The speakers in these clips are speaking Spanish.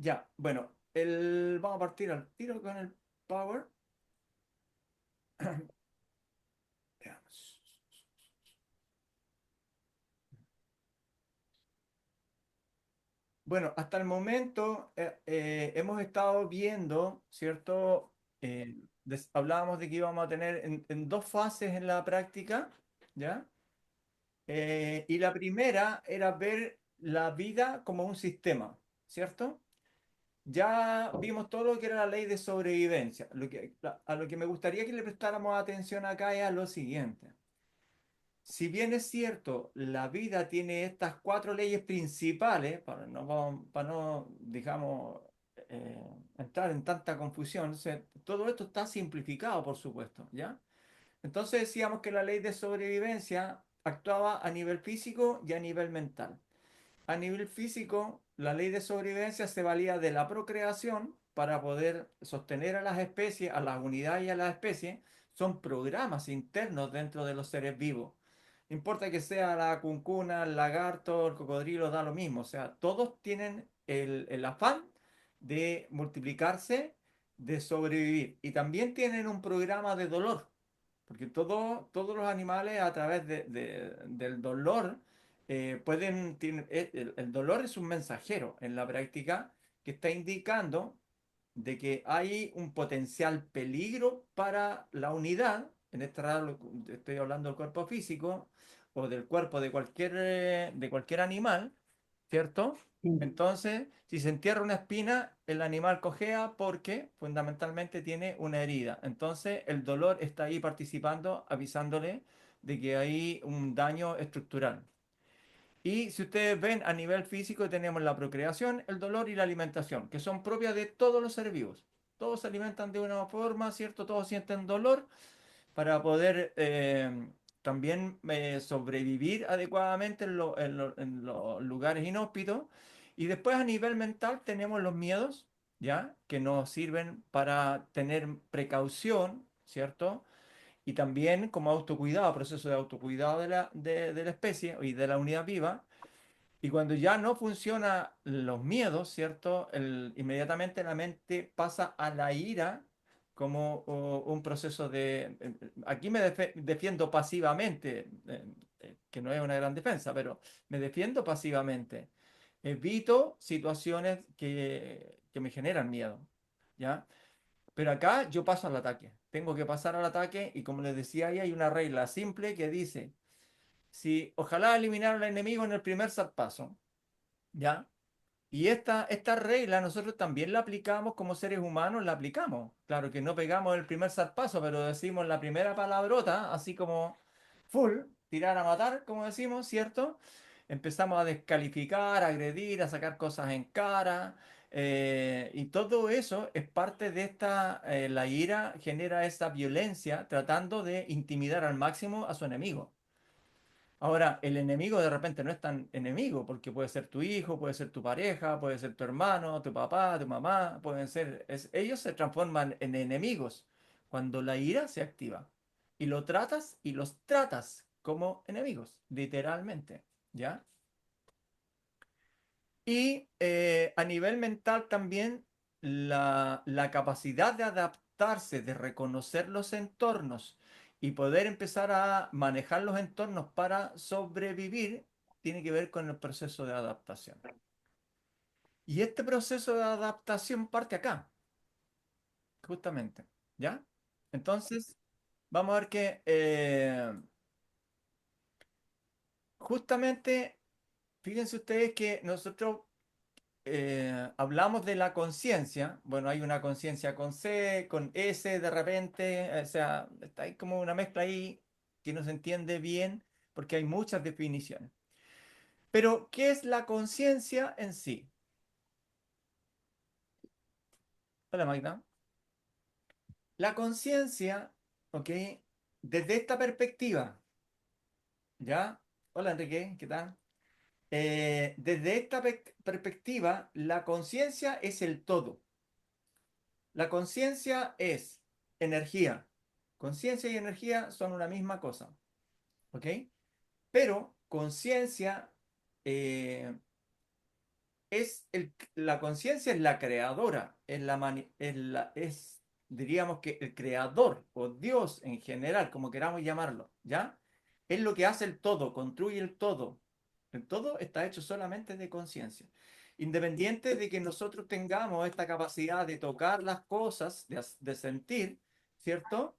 Ya, bueno, vamos a partir al tiro con el power. Veamos. Bueno, hasta el momento hemos estado viendo, ¿cierto? Hablábamos de que íbamos a tener en dos fases en la práctica, ¿ya? Y la primera era ver la vida como un sistema, ¿cierto? Ya vimos todo lo que era la ley de sobrevivencia. A lo que me gustaría que le prestáramos atención acá es a lo siguiente. Si bien es cierto, la vida tiene estas cuatro leyes principales, para no, digamos, eh, entrar en tanta confusión, o sea, todo esto está simplificado, por supuesto, ¿ya? Entonces decíamos que la ley de sobrevivencia actuaba a nivel físico y a nivel mental. A nivel físico, la ley de sobrevivencia se valía de la procreación para poder sostener a las especies, a las unidades y a las especies. Son programas internos dentro de los seres vivos. No importa que sea la cuncuna, el lagarto, el cocodrilo, da lo mismo. O sea, todos tienen el afán de multiplicarse, de sobrevivir. Y también tienen un programa de dolor, porque todos los animales a través del dolor el dolor es un mensajero en la práctica que está indicando de que hay un potencial peligro para la unidad. En este caso estoy hablando del cuerpo físico o del cuerpo de cualquier animal, ¿cierto? Sí. Entonces, si se entierra una espina, el animal cojea porque fundamentalmente tiene una herida. Entonces, el dolor está ahí participando, avisándole de que hay un daño estructural. Y si ustedes ven a nivel físico tenemos la procreación, el dolor y la alimentación, que son propias de todos los seres vivos. Todos se alimentan de una forma, ¿cierto? Todos sienten dolor para poder también sobrevivir adecuadamente en los lugares inhóspitos. Y después a nivel mental tenemos los miedos, ¿ya? Que nos sirven para tener precaución, ¿cierto? Y también como autocuidado, proceso de autocuidado de la especie y de la unidad viva. Y cuando ya no funcionan los miedos, ¿cierto? Inmediatamente la mente pasa a la ira como un proceso aquí me defiendo pasivamente, que no es una gran defensa, pero me defiendo pasivamente. Evito situaciones que me generan miedo, ¿ya? Pero acá yo paso al ataque. Tengo que pasar al ataque y como les decía ahí hay una regla simple que dice, si ojalá eliminar al enemigo en el primer zarpazo. ¿Ya? Y esta regla nosotros también la aplicamos como seres humanos, la aplicamos. Claro que no pegamos el primer zarpazo, pero decimos la primera palabrota, así como full, tirar a matar, como decimos, ¿cierto? Empezamos a descalificar, a agredir, a sacar cosas en cara. Y todo eso es parte de la ira genera esa violencia tratando de intimidar al máximo a su enemigo. Ahora, el enemigo de repente no es tan enemigo, porque puede ser tu hijo, puede ser tu pareja, puede ser tu hermano, tu papá, tu mamá, pueden ser, ellos se transforman en enemigos cuando la ira se activa. Y lo tratas y los tratas como enemigos, literalmente, ¿ya? Y a nivel mental también la capacidad de adaptarse, de reconocer los entornos y poder empezar a manejar los entornos para sobrevivir, tiene que ver con el proceso de adaptación. Y este proceso de adaptación parte acá, justamente, ¿ya? Entonces, vamos a ver que justamente, fíjense ustedes que nosotros hablamos de la conciencia. Bueno, hay una conciencia con C, con S de repente, o sea, está ahí como una mezcla ahí que no se entiende bien porque hay muchas definiciones. Pero, ¿qué es la conciencia en sí? Hola, Magda. La conciencia, ¿ok? Desde esta perspectiva, ¿ya? Hola, Enrique, ¿qué tal? Desde esta perspectiva, la conciencia es el todo. La conciencia es energía. Conciencia y energía son una misma cosa, ¿ok? Pero conciencia, eh, la conciencia es la creadora, diríamos que el creador o Dios en general, como queramos llamarlo, ¿ya? Es lo que hace el todo, construye el todo. El todo está hecho solamente de conciencia. Independiente de que nosotros tengamos esta capacidad de tocar las cosas, de sentir, ¿cierto?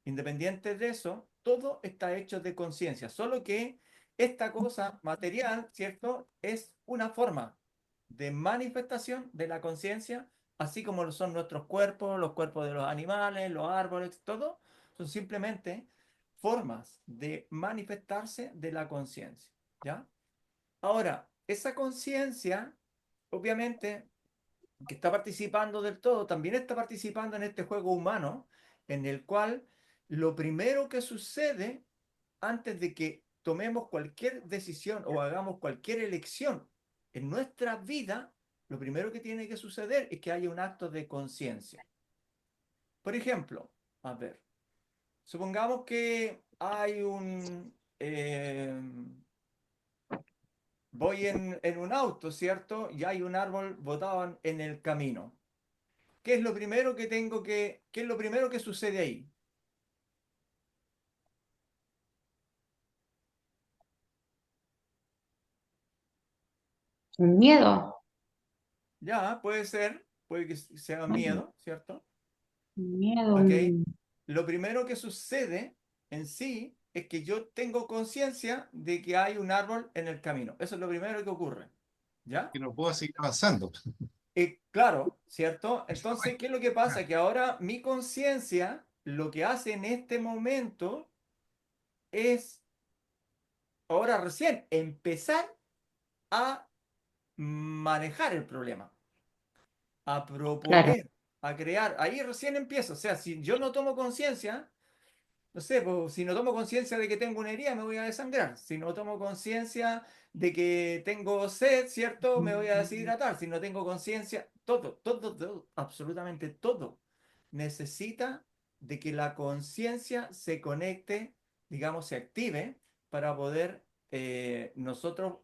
Independiente de eso, todo está hecho de conciencia, solo que esta cosa material, ¿cierto? Es una forma de manifestación de la conciencia, así como lo son nuestros cuerpos, los cuerpos de los animales, los árboles, todo, son simplemente formas de manifestarse de la conciencia, ¿ya? Ahora, esa conciencia, obviamente, que está participando del todo, también está participando en este juego humano, en el cual lo primero que sucede antes de que tomemos cualquier decisión o hagamos cualquier elección en nuestra vida, lo primero que tiene que suceder es que haya un acto de conciencia. Por ejemplo, a ver, supongamos que hay voy en un auto, ¿cierto? Y hay un árbol botado en el camino. ¿Qué es lo primero que qué es lo primero que sucede ahí? Un miedo, Ya, puede ser, puede que sea un miedo, ¿cierto? miedo, ¿Ok? Lo primero que sucede en sí es que yo tengo conciencia de que hay un árbol en el camino. Eso es lo primero que ocurre. ¿Ya? Que no puedo seguir avanzando. Claro, ¿cierto? Entonces, ¿qué es lo que pasa? Que ahora mi conciencia lo que hace en este momento es, ahora recién, empezar a manejar el problema, a claro. proponer, a crear. Ahí recién empiezo. O sea, si yo no tomo conciencia, no sé, pues, si no tomo conciencia de que tengo una herida, me voy a desangrar. Si no tomo conciencia de que tengo sed, ¿cierto? Me voy a deshidratar. Si no tengo conciencia, todo, absolutamente todo necesita de que la conciencia se conecte, digamos, se active para poder nosotros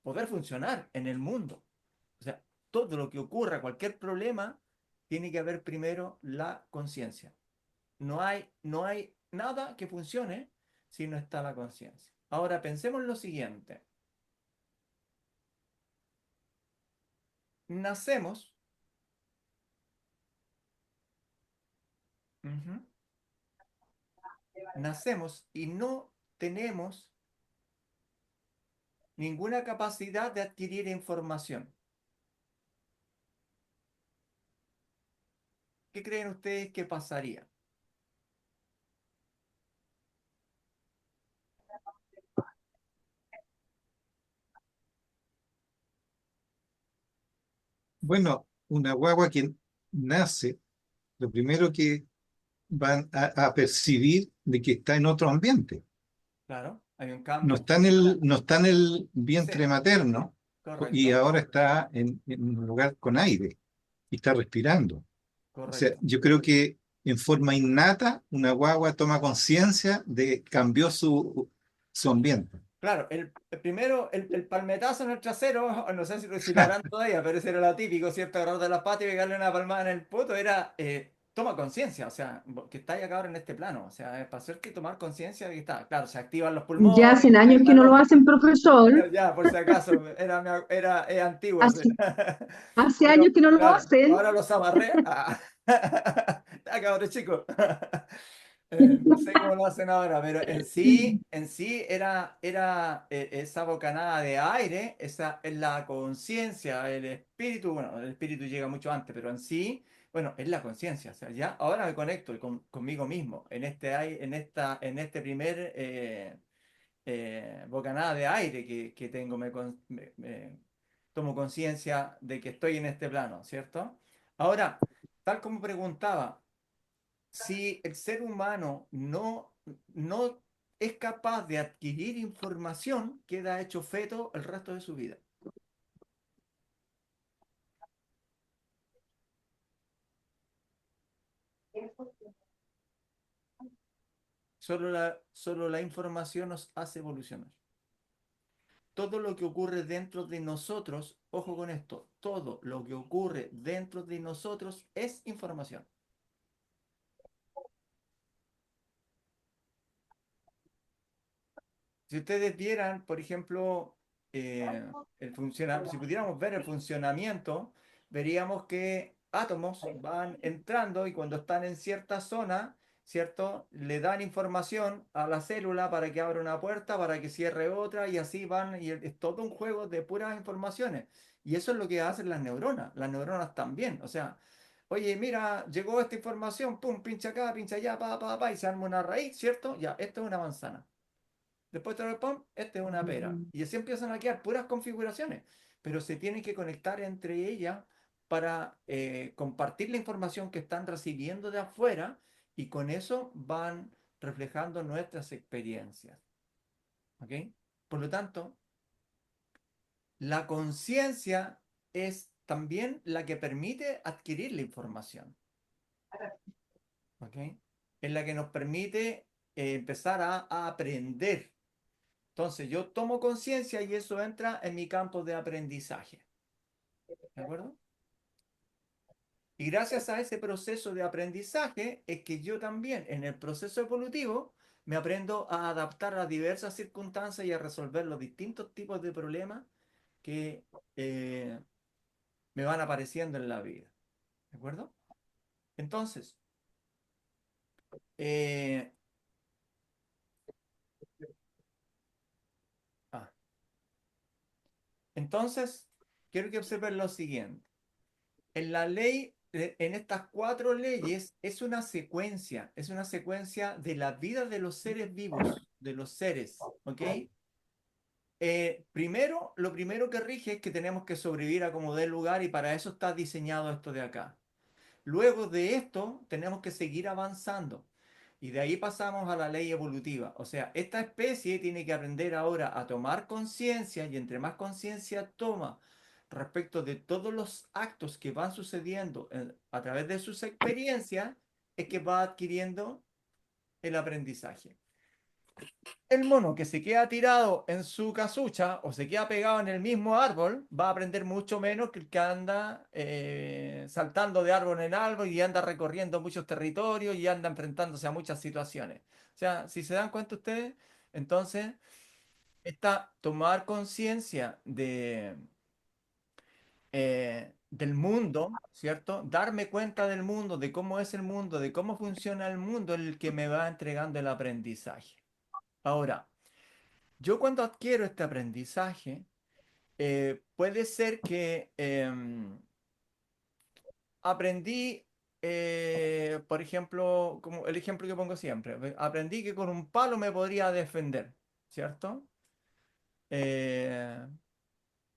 poder funcionar en el mundo. O sea, todo lo que ocurra, cualquier problema, tiene que haber primero la conciencia. No hay nada que funcione si no está la conciencia. Ahora pensemos lo siguiente. Nacemos, ujú, nacemos y no tenemos ninguna capacidad de adquirir información. ¿Qué creen ustedes que pasaría? Bueno, una guagua que nace, lo primero que van a percibir de que está en otro ambiente. Claro, hay un No cambio. está en no está en el Sí, vientre materno y correcto, ahora está en un lugar con aire y está respirando. O sea, correcto. yo creo que en forma innata una guagua toma conciencia de que cambió su ambiente. Claro, el primero, el palmetazo en el trasero, no sé si lo harán todavía, pero ese era lo típico, ¿cierto? Agarrar de las patas y pegarle una palmada en el poto, era, toma conciencia, o sea, que estáis acá ahora en este plano, o sea, es para hacer que tomar conciencia de que está, claro, se activan los Ya pulmones, hacen años que están no los, lo hacen, profesor. ya, por si acaso, es antiguo, sí. Hace, hace Pero, años que no lo claro, hacen. ahora los amarré. Ah. Ah, cabrón, chico. No sé cómo lo hacen ahora, pero en sí era esa bocanada de aire, esa es la conciencia, el espíritu, bueno, el espíritu llega mucho antes, pero en sí, bueno, es la conciencia, o sea, ya ahora me conecto conmigo mismo, en este primer bocanada de aire que tengo, tomo conciencia de que estoy en este plano, ¿cierto? Ahora, tal como preguntaba, si el ser humano no es capaz de adquirir información, queda hecho feto el resto de su vida. Solo la información nos hace evolucionar. todo lo que ocurre dentro de nosotros, ojo con esto, todo lo que ocurre dentro de nosotros es información. Si ustedes vieran, por ejemplo, si pudiéramos ver el funcionamiento, veríamos que átomos van entrando y cuando están en cierta zona, ¿cierto? Le dan información a la célula para que abra una puerta, para que cierre otra y así van, y es todo un juego de puras informaciones. Y eso es lo que hacen las neuronas también. O sea, oye, mira, llegó esta información, pum, pincha acá, pincha allá, y se arma una raíz, ¿cierto? Ya, esto es una manzana. Después de pum, esta es una pera. Y así empiezan a quedar puras configuraciones, pero se tienen que conectar entre ellas para compartir la información que están recibiendo de afuera y con eso van reflejando nuestras experiencias. ¿Ok? Por lo tanto, la conciencia es también la que permite adquirir la información. ¿Ok? Es la que nos permite empezar a aprender. Entonces yo tomo conciencia y eso entra en mi campo de aprendizaje. ¿De acuerdo? Y gracias a ese proceso de aprendizaje es que yo también en el proceso evolutivo me aprendo a adaptar a diversas circunstancias y a resolver los distintos tipos de problemas que eh, me van apareciendo en la vida. ¿De acuerdo? Entonces, eh, ah, entonces quiero que observen lo siguiente. En la ley, en estas cuatro leyes, es una secuencia de la vida de los seres vivos, de los seres, ¿ok? Primero, lo primero que rige es que tenemos que sobrevivir a como dé lugar y para eso está diseñado esto de acá. Luego de esto, tenemos que seguir avanzando. Y de ahí pasamos a la ley evolutiva. O sea, esta especie tiene que aprender ahora a tomar conciencia y entre más conciencia toma respecto de todos los actos que van sucediendo a través de sus experiencias, es que va adquiriendo el aprendizaje. El mono que se queda tirado en su casucha o se queda pegado en el mismo árbol va a aprender mucho menos que el que anda saltando de árbol en árbol y anda recorriendo muchos territorios y anda enfrentándose a muchas situaciones. O sea, si se dan cuenta ustedes, entonces está tomar conciencia del mundo, ¿cierto? Darme cuenta del mundo, de cómo es el mundo, de cómo funciona el mundo, el que me va entregando el aprendizaje. Ahora, yo cuando adquiero este aprendizaje, puede ser que aprendí, por ejemplo, como el ejemplo que pongo siempre, aprendí que con un palo me podría defender, ¿cierto? Eh,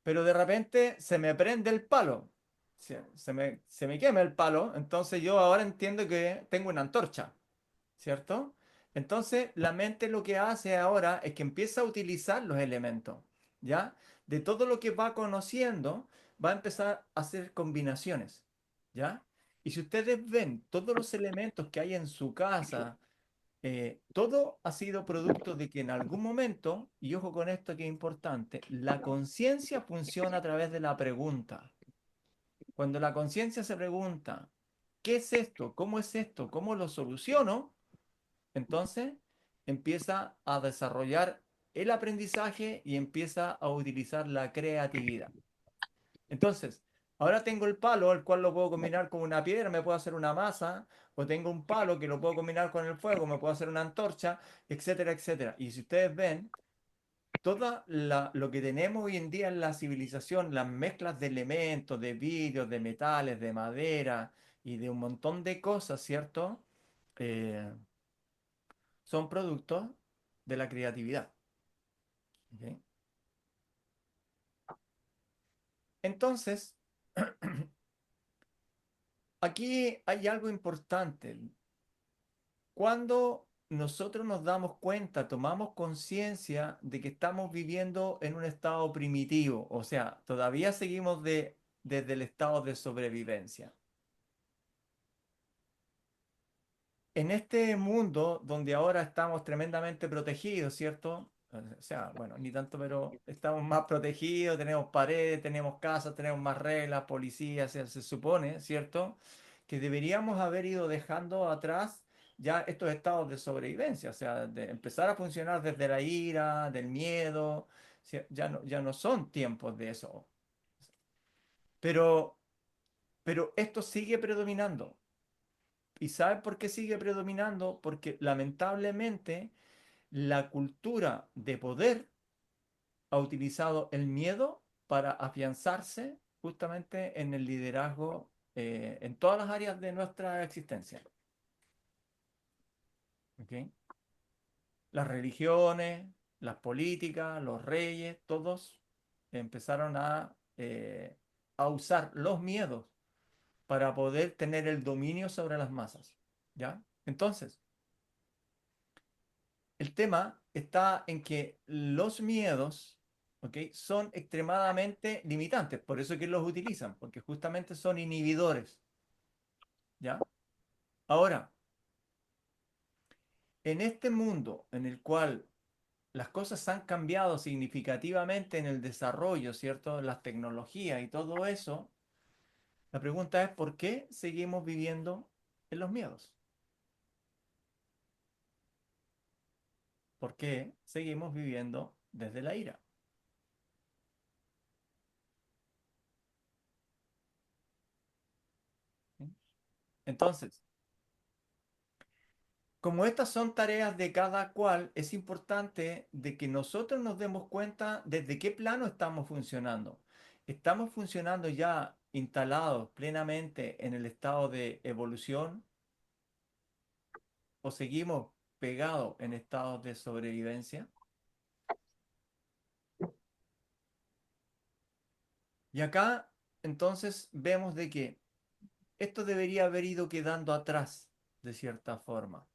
pero de repente se me prende el palo, se me quema el palo, entonces yo ahora entiendo que tengo una antorcha. ¿Cierto? Entonces, la mente lo que hace ahora es que empieza a utilizar los elementos, ¿ya? De todo lo que va conociendo, va a empezar a hacer combinaciones, ¿ya? Y si ustedes ven todos los elementos que hay en su casa, todo ha sido producto de que en algún momento, y ojo con esto que es importante, la conciencia funciona a través de la pregunta. Cuando la conciencia se pregunta, ¿qué es esto? ¿Cómo es esto? ¿Cómo lo soluciono? Entonces empieza a desarrollar el aprendizaje y empieza a utilizar la creatividad. Entonces, ahora tengo el palo, el cual lo puedo combinar con una piedra, me puedo hacer una masa, o tengo un palo que lo puedo combinar con el fuego, me puedo hacer una antorcha, etcétera, etcétera. Y si ustedes ven, lo que tenemos hoy en día en la civilización, las mezclas de elementos, de vidrios, de metales, de madera y de un montón de cosas, ¿cierto? Eh, son productos de la creatividad. ¿Ok? Entonces, aquí hay algo importante. Cuando nosotros nos damos cuenta, tomamos conciencia de que estamos viviendo en un estado primitivo, o sea, todavía seguimos desde el estado de sobrevivencia. En este mundo donde ahora estamos tremendamente protegidos, ¿cierto? O sea, bueno, ni tanto, pero estamos más protegidos, tenemos paredes, tenemos casas, tenemos más reglas, policías, se supone, ¿cierto? Que deberíamos haber ido dejando atrás ya estos estados de sobrevivencia, o sea, de empezar a funcionar desde la ira, del miedo, ya no son tiempos de eso. Pero, pero esto sigue predominando. ¿Y sabes por qué sigue predominando? Porque lamentablemente la cultura de poder ha utilizado el miedo para afianzarse justamente en el liderazgo en todas las áreas de nuestra existencia. ¿Ok? Las religiones, las políticas, los reyes, todos empezaron a usar los miedos para poder tener el dominio sobre las masas. ¿Ya? Entonces, el tema está en que los miedos, ¿ok? Son extremadamente limitantes, por eso es que los utilizan, porque justamente son inhibidores, ¿ya? Ahora, en este mundo en el cual las cosas han cambiado significativamente en el desarrollo, ¿cierto? Las tecnologías y todo eso, la pregunta es, ¿por qué seguimos viviendo en los miedos? ¿Por qué seguimos viviendo desde la ira? ¿Sí? Entonces, como estas son tareas de cada cual, es importante de que nosotros nos demos cuenta desde qué plano estamos funcionando. ¿Estamos funcionando ya instalados plenamente en el estado de evolución o seguimos pegados en estados de sobrevivencia? Y acá entonces vemos de que esto debería haber ido quedando atrás de cierta forma.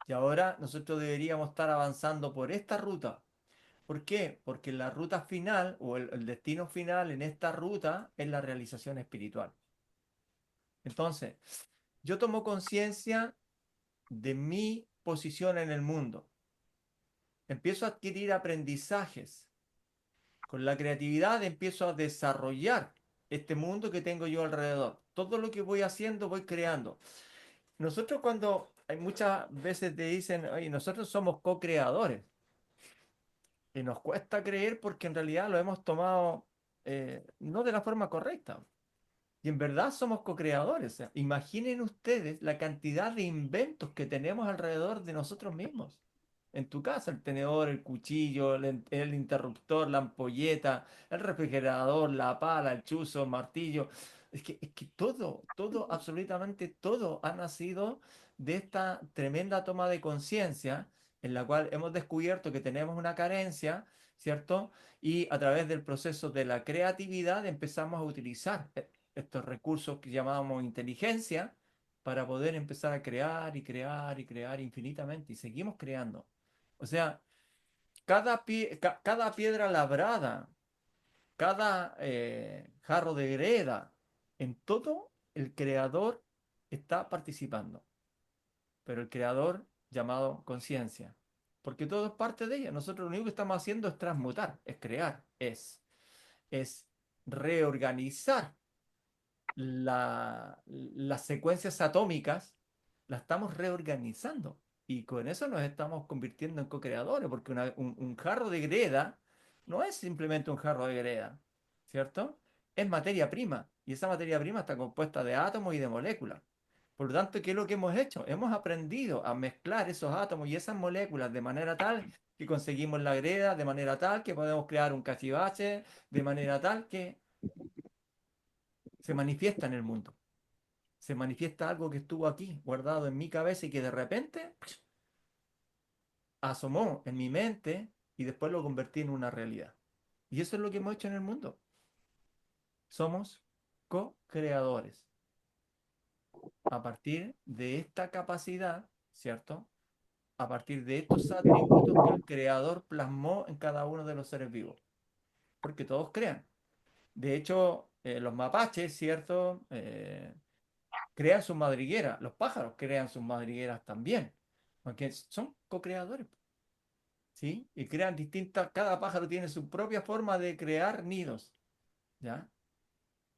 Y ahora nosotros deberíamos estar avanzando por esta ruta. ¿Por qué? Porque la ruta final o el destino final en esta ruta es la realización espiritual. Entonces, yo tomo conciencia de mi posición en el mundo. Empiezo a adquirir aprendizajes. Con la creatividad empiezo a desarrollar este mundo que tengo yo alrededor. Todo lo que voy haciendo, voy creando. Nosotros cuando hay muchas veces te dicen, oye, nosotros somos co-creadores. Y nos cuesta creer porque en realidad lo hemos tomado no de la forma correcta. Y en verdad somos co-creadores. O sea, imaginen ustedes la cantidad de inventos que tenemos alrededor de nosotros mismos. En tu casa, el tenedor, el cuchillo, el interruptor, la ampolleta, el refrigerador, la pala, el chuzo, el martillo. Es que todo, absolutamente todo ha nacido de esta tremenda toma de conciencia en la cual hemos descubierto que tenemos una carencia, ¿cierto? Y a través del proceso de la creatividad empezamos a utilizar estos recursos que llamamos inteligencia para poder empezar a crear y crear y crear infinitamente y seguimos creando. O sea, cada piedra labrada, cada jarro de greda, en todo el creador está participando, pero el creador llamado conciencia, porque todo es parte de ella. Nosotros lo único que estamos haciendo es transmutar, es crear, es reorganizar las secuencias atómicas, las estamos reorganizando. Y con eso nos estamos convirtiendo en co-creadores, porque un jarro de greda no es simplemente un jarro de greda, ¿cierto? Es materia prima, y esa materia prima está compuesta de átomos y de moléculas. Por lo tanto, ¿qué es lo que hemos hecho? Hemos aprendido a mezclar esos átomos y esas moléculas de manera tal que conseguimos la greda, de manera tal que podemos crear un cachivache, de manera tal que se manifiesta en el mundo. Se manifiesta algo que estuvo aquí, guardado en mi cabeza y que de repente asomó en mi mente y después lo convertí en una realidad. Y eso es lo que hemos hecho en el mundo. Somos co-creadores a partir de esta capacidad, ¿cierto? A partir de estos atributos que el creador plasmó en cada uno de los seres vivos. Porque todos crean. De hecho, los mapaches, ¿cierto? Crean sus madrigueras. Los pájaros crean sus madrigueras también. Porque son co-creadores. ¿sí? Y crean distintas, cada pájaro tiene su propia forma de crear nidos, ¿ya?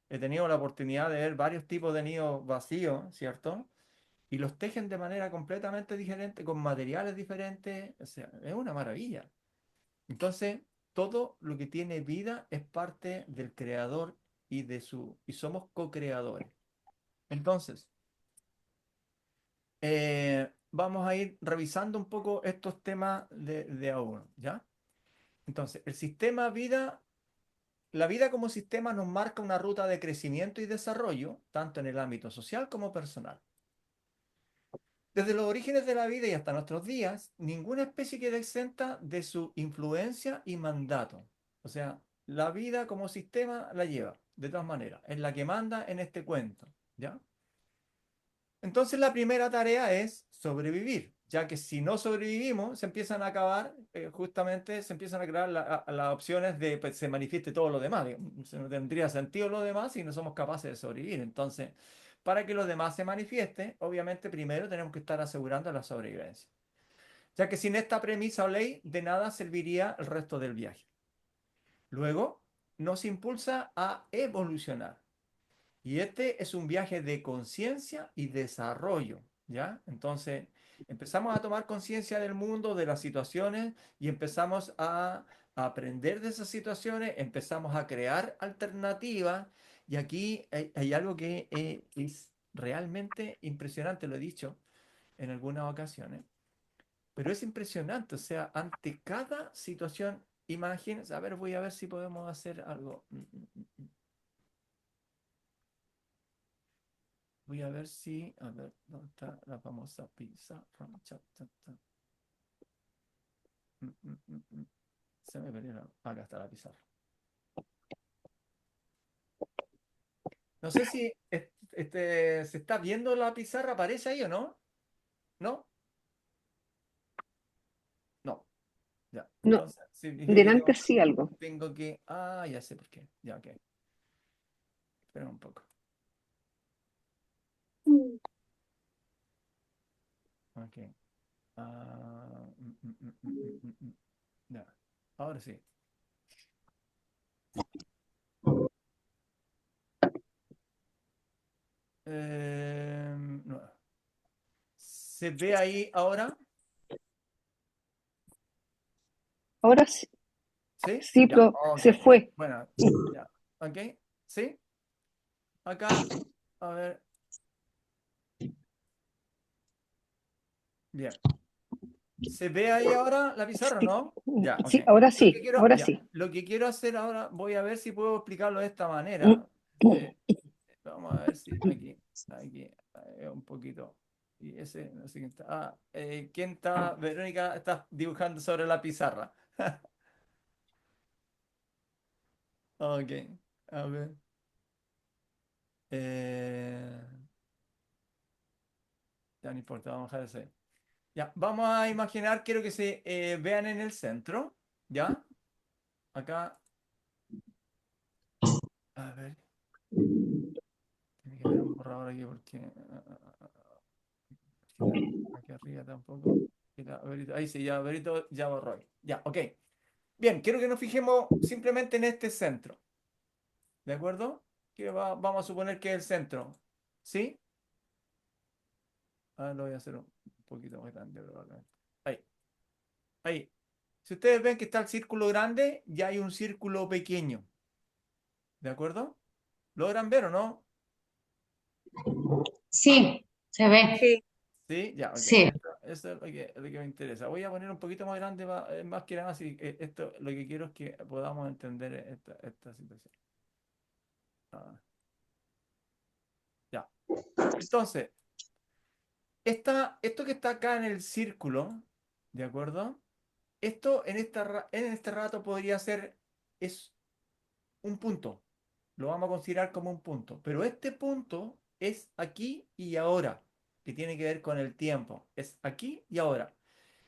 He tenido la oportunidad de ver varios tipos de nidos vacíos, ¿cierto? Y los tejen de manera completamente diferente, con materiales diferentes, o sea, es una maravilla. Entonces, todo lo que tiene vida es parte del creador y somos co-creadores. Entonces, vamos a ir revisando un poco estos temas de a uno, ¿ya? Entonces, el sistema vida, la vida como sistema nos marca una ruta de crecimiento y desarrollo, tanto en el ámbito social como personal. Desde los orígenes de la vida y hasta nuestros días, ninguna especie queda exenta de su influencia y mandato. O sea, la vida como sistema la lleva, de todas maneras, es la que manda en este cuento, ¿ya? Entonces la primera tarea es sobrevivir, ya que si no sobrevivimos, se empiezan a acabar, justamente se empiezan a crear las opciones de pues, se manifieste todo lo demás. Digamos. No tendría sentido lo demás si no somos capaces de sobrevivir. Entonces, para que lo demás se manifieste, obviamente primero tenemos que estar asegurando la sobrevivencia, ya que sin esta premisa o ley, de nada serviría el resto del viaje. Luego, nos impulsa a evolucionar. Y este es un viaje de conciencia y desarrollo, ¿ya? Entonces, empezamos a tomar conciencia del mundo, de las situaciones y empezamos a aprender de esas situaciones, empezamos a crear alternativas y aquí hay algo que es realmente impresionante, lo he dicho en algunas ocasiones, pero es impresionante, o sea, ante cada situación, imagínense, a ver, voy a ver si podemos hacer algo. Voy a ver si, a ver, ¿dónde está la famosa pizza? Se me perdió. Acá está la pizarra. No sé si se está viendo la pizarra, ¿aparece ahí o no? ¿No? No. Ya. No, Entonces, significa que delante sí algo. tengo que. Ah, ya sé por qué. Ya, ok. Espera un poco. Ok. Ah, ya. Ahora sí. No. ¿Se ve ahí ahora? Ahora sí, ¿Sí? sí, Ya, pero ok. se fue. Bueno, ya. ¿Ok? ¿Sí? Acá, a ver. Bien. ¿Se ve ahí ahora la pizarra, Sí, no? Ya, ok. sí, ahora Lo que sí, quiero, ahora ya, sí. lo que quiero hacer ahora, voy a ver si puedo explicarlo de esta manera. Eh, vamos a ver si aquí, un poquito. Y ese, no sé quién está. ¿Quién está? Verónica, estás dibujando sobre la pizarra. Ok, a ver. Eh, ya no importa, vamos a dejar ese. Ya, vamos a imaginar, quiero que se vean en el centro, ¿ya? Acá, a ver, tiene que haber un borrador aquí porque aquí arriba tampoco. Mira, ahí sí, ya, Verito, ya borró ahí. Ya, ok. Bien, quiero que nos fijemos simplemente en este centro, ¿de acuerdo? Vamos a suponer que es el centro, ¿sí? Lo voy a hacer un poquito más grande, probablemente. Ahí, ahí. Si ustedes ven que está el círculo grande, ya hay un círculo pequeño, ¿de acuerdo? ¿Logran ver o no? Sí, se ve. Sí, Sí, ya, ok. Sí. Eso es lo que me interesa. Voy a poner un poquito más grande, más que nada, si esto lo que quiero es que podamos entender esta situación. Ah, ya. Entonces, esto que está acá en el círculo, ¿de acuerdo? Esto en este rato podría ser, es un punto. Lo vamos a considerar como un punto. Pero este punto es aquí y ahora, que tiene que ver con el tiempo. Es aquí y ahora.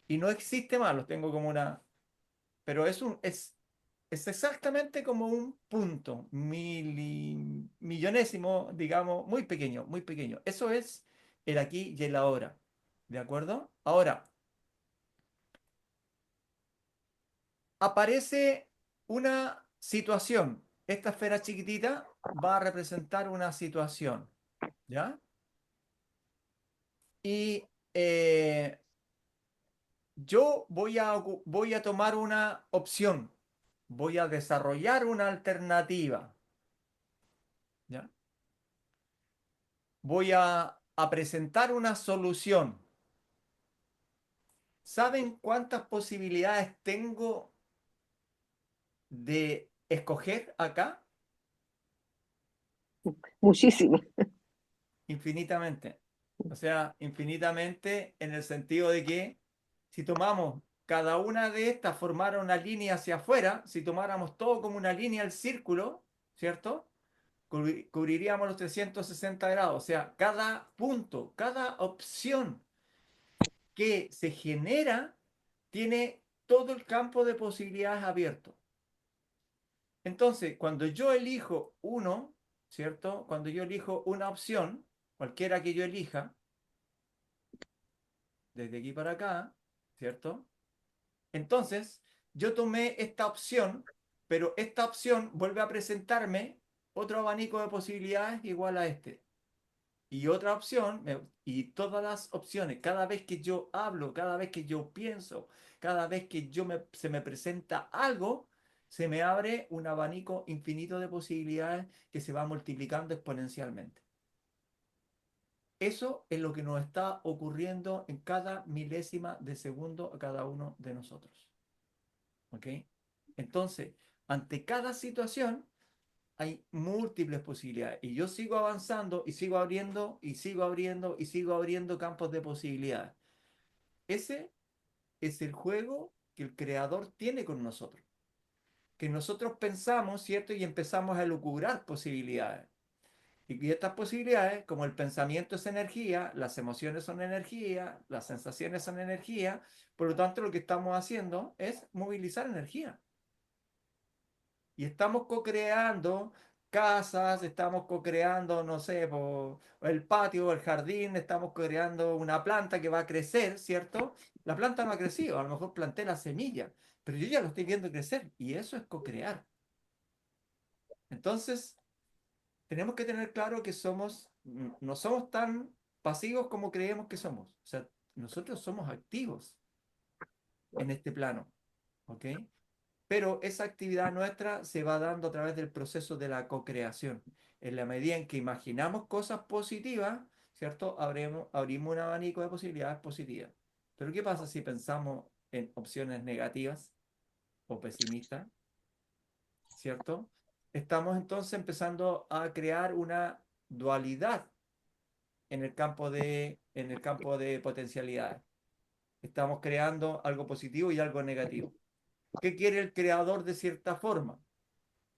Y no existe más, lo tengo como una. Pero es exactamente como un punto, millonésimo, digamos, muy pequeño, muy pequeño. Eso es el aquí y el ahora. ¿De acuerdo? Ahora, aparece una situación. Esta esfera chiquitita va a representar una situación, ¿ya? Y yo voy a tomar una opción, voy a desarrollar una alternativa, ¿ya? Voy a presentar una solución. ¿Saben cuántas posibilidades tengo de escoger acá? Muchísimo. Infinitamente. O sea, infinitamente en el sentido de que si tomamos cada una de estas, formara una línea hacia afuera, si tomáramos todo como una línea al círculo, ¿cierto? Cubriríamos los 360 grados. O sea, cada punto, cada opción que se genera tiene todo el campo de posibilidades abierto. Entonces, cuando yo elijo uno, ¿cierto? Cuando yo elijo una opción, cualquiera que yo elija, desde aquí para acá, ¿cierto? Entonces, yo tomé esta opción, pero esta opción vuelve a presentarme otro abanico de posibilidades igual a este. Y otra opción, y todas las opciones, cada vez que yo hablo, cada vez que yo pienso, cada vez que se me presenta algo, se me abre un abanico infinito de posibilidades que se va multiplicando exponencialmente. Eso es lo que nos está ocurriendo en cada milésima de segundo a cada uno de nosotros. ¿Ok? Entonces, ante cada situación hay múltiples posibilidades. Y yo sigo avanzando y sigo abriendo y sigo abriendo y sigo abriendo campos de posibilidades. Ese es el juego que el creador tiene con nosotros. Que nosotros pensamos, ¿cierto? Y empezamos a elucubrar posibilidades. Y estas posibilidades, como el pensamiento es energía, las emociones son energía, las sensaciones son energía, por lo tanto lo que estamos haciendo es movilizar energía. Y estamos co-creando casas, estamos co-creando, no sé, el patio, el jardín, estamos co-creando una planta que va a crecer, ¿cierto? La planta no ha crecido, a lo mejor planté la semilla, pero yo ya lo estoy viendo crecer y eso es co-crear. Entonces, tenemos que tener claro que no somos tan pasivos como creemos que somos. O sea, nosotros somos activos en este plano, ¿ok? Pero esa actividad nuestra se va dando a través del proceso de la co-creación. En la medida en que imaginamos cosas positivas, ¿cierto? Abrimos un abanico de posibilidades positivas. Pero ¿qué pasa si pensamos en opciones negativas o pesimistas? ¿Cierto? Estamos entonces empezando a crear una dualidad en el campo de potencialidades. Estamos creando algo positivo y algo negativo. ¿Qué quiere el creador de cierta forma?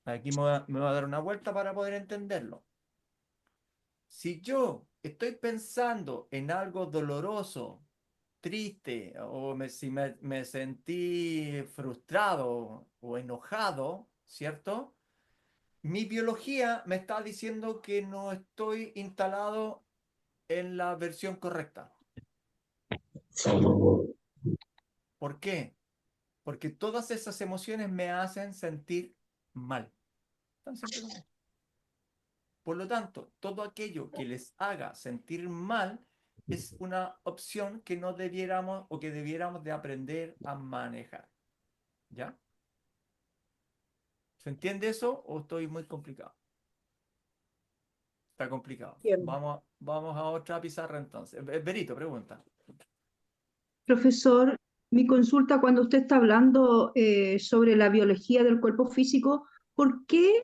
Aquí me va a dar una vuelta para poder entenderlo. Si yo estoy pensando en algo doloroso, triste, si me sentí frustrado o enojado, ¿cierto? Mi biología me está diciendo que no estoy instalado en la versión correcta. ¿Por qué? Porque todas esas emociones me hacen sentir mal. Tan simple como eso. Por lo tanto, todo aquello que les haga sentir mal es una opción que no debiéramos o que debiéramos de aprender a manejar. ¿Ya? ¿Se entiende eso o estoy muy complicado? Está complicado. Bien. Vamos a otra pizarra entonces. Berito, pregunta. Profesor, mi consulta cuando usted está hablando sobre la biología del cuerpo físico, ¿por qué?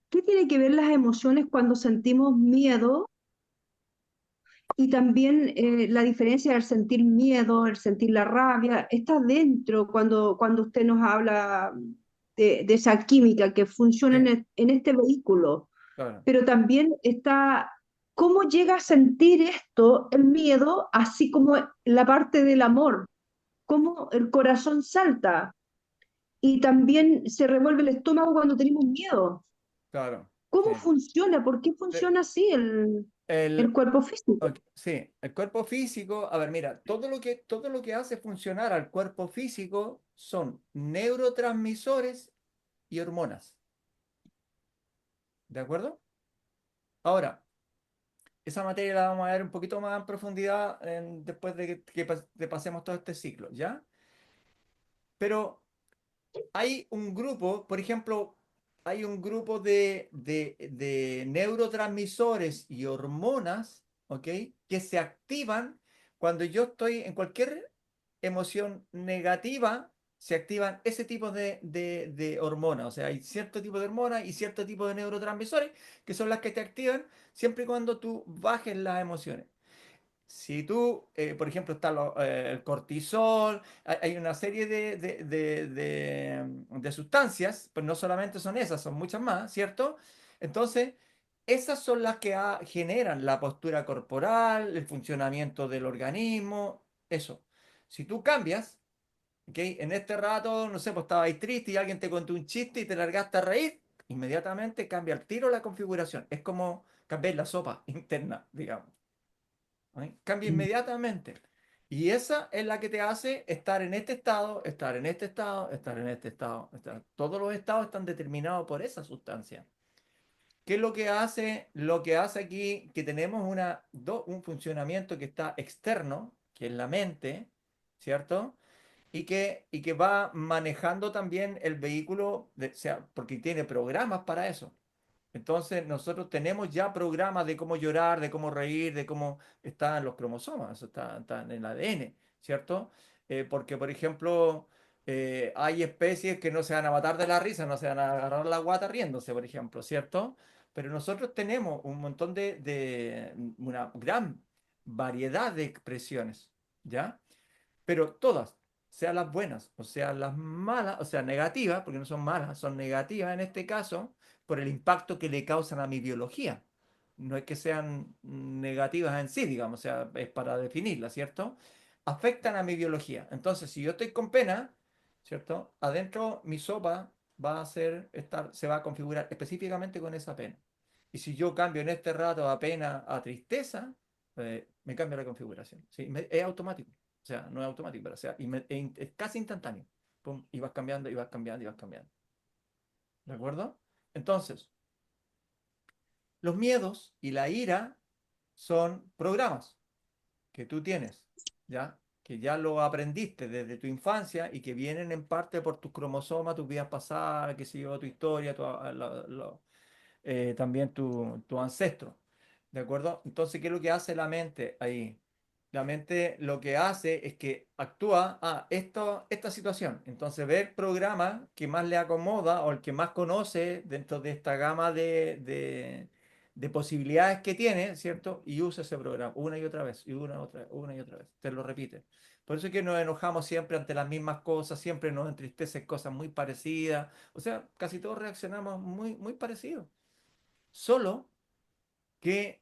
¿Qué tiene que ver las emociones cuando sentimos miedo? Y también la diferencia del sentir miedo, el sentir la rabia, está dentro cuando usted nos habla de esa química que funciona Sí, en este vehículo. claro, Pero también está cómo llega a sentir esto, el miedo, así como la parte del amor, cómo el corazón salta y también se revuelve el estómago cuando tenemos miedo. claro. Sí. ¿Cómo funciona? ¿Por qué De- funciona así el...? el El, cuerpo físico. ok, sí, el cuerpo físico, a ver, mira, todo lo que hace funcionar al cuerpo físico son neurotransmisores y hormonas, ¿de acuerdo? Ahora, esa materia la vamos a ver un poquito más en profundidad después de que pasemos todo este ciclo, ¿ya? Pero hay un grupo, por ejemplo, hay un grupo de neurotransmisores y hormonas, ¿ok? Que se activan cuando yo estoy en cualquier emoción negativa, se activan ese tipo de hormonas. O sea, hay cierto tipo de hormonas y cierto tipo de neurotransmisores que son las que te activan siempre y cuando tú bajes las emociones. Si tú, por ejemplo, está el cortisol, hay una serie de sustancias, pues no solamente son esas, son muchas más, ¿cierto? Entonces, esas son las que generan la postura corporal, el funcionamiento del organismo, eso. Si tú cambias, ¿ok? En este rato, no sé, pues estabas ahí triste y alguien te contó un chiste y te largaste a reír, inmediatamente cambia el tiro la configuración. Es como cambiar la sopa interna, digamos. ¿Eh? Cambia inmediatamente. Y esa es la que te hace estar en este estado, estar en este estado, estar en este estado. Todos los estados están determinados por esa sustancia. ¿Qué es lo que hace? Lo que hace aquí que tenemos un funcionamiento que está externo, que es la mente, ¿cierto? Y que va manejando también el vehículo, o sea, porque tiene programas para eso. Entonces, nosotros tenemos ya programas de cómo llorar, de cómo reír, de cómo están los cromosomas, eso está en el ADN, ¿cierto? Porque, por ejemplo, hay especies que no se van a matar de la risa, no se van a agarrar la guata riéndose, por ejemplo, ¿cierto? Pero nosotros tenemos un montón una gran variedad de expresiones, ¿ya? Pero todas, sean las buenas o sean las malas, o sea, negativas, porque no son malas, son negativas en este caso, por el impacto que le causan a mi biología. No es que sean negativas en sí, digamos, o sea, es para definirlas, ¿cierto? Afectan a mi biología. Entonces, si yo estoy con pena, ¿cierto? Adentro mi sopa se va a configurar específicamente con esa pena. Y si yo cambio en este rato a pena a tristeza, me cambia la configuración. ¿Sí? Es automático. O sea, no es automático, pero o sea, es casi instantáneo. Pum, y vas cambiando, y vas cambiando, y vas cambiando. ¿De acuerdo? Entonces, los miedos y la ira son programas que tú tienes, ¿ya? Que ya lo aprendiste desde tu infancia y que vienen en parte por tus cromosomas, tus vidas pasadas, qué sé yo, tu historia, también tu ancestro. ¿De acuerdo? Entonces, ¿qué es lo que hace la mente ahí? La mente lo que hace es que actúa esta situación. Entonces, ve el programa que más le acomoda o el que más conoce dentro de esta gama de posibilidades que tiene, ¿cierto? Y usa ese programa una y otra vez, y una y otra vez. Te lo repite. Por eso es que nos enojamos siempre ante las mismas cosas, siempre nos entristecen cosas muy parecidas. O sea, casi todos reaccionamos muy, muy parecidos. Solo que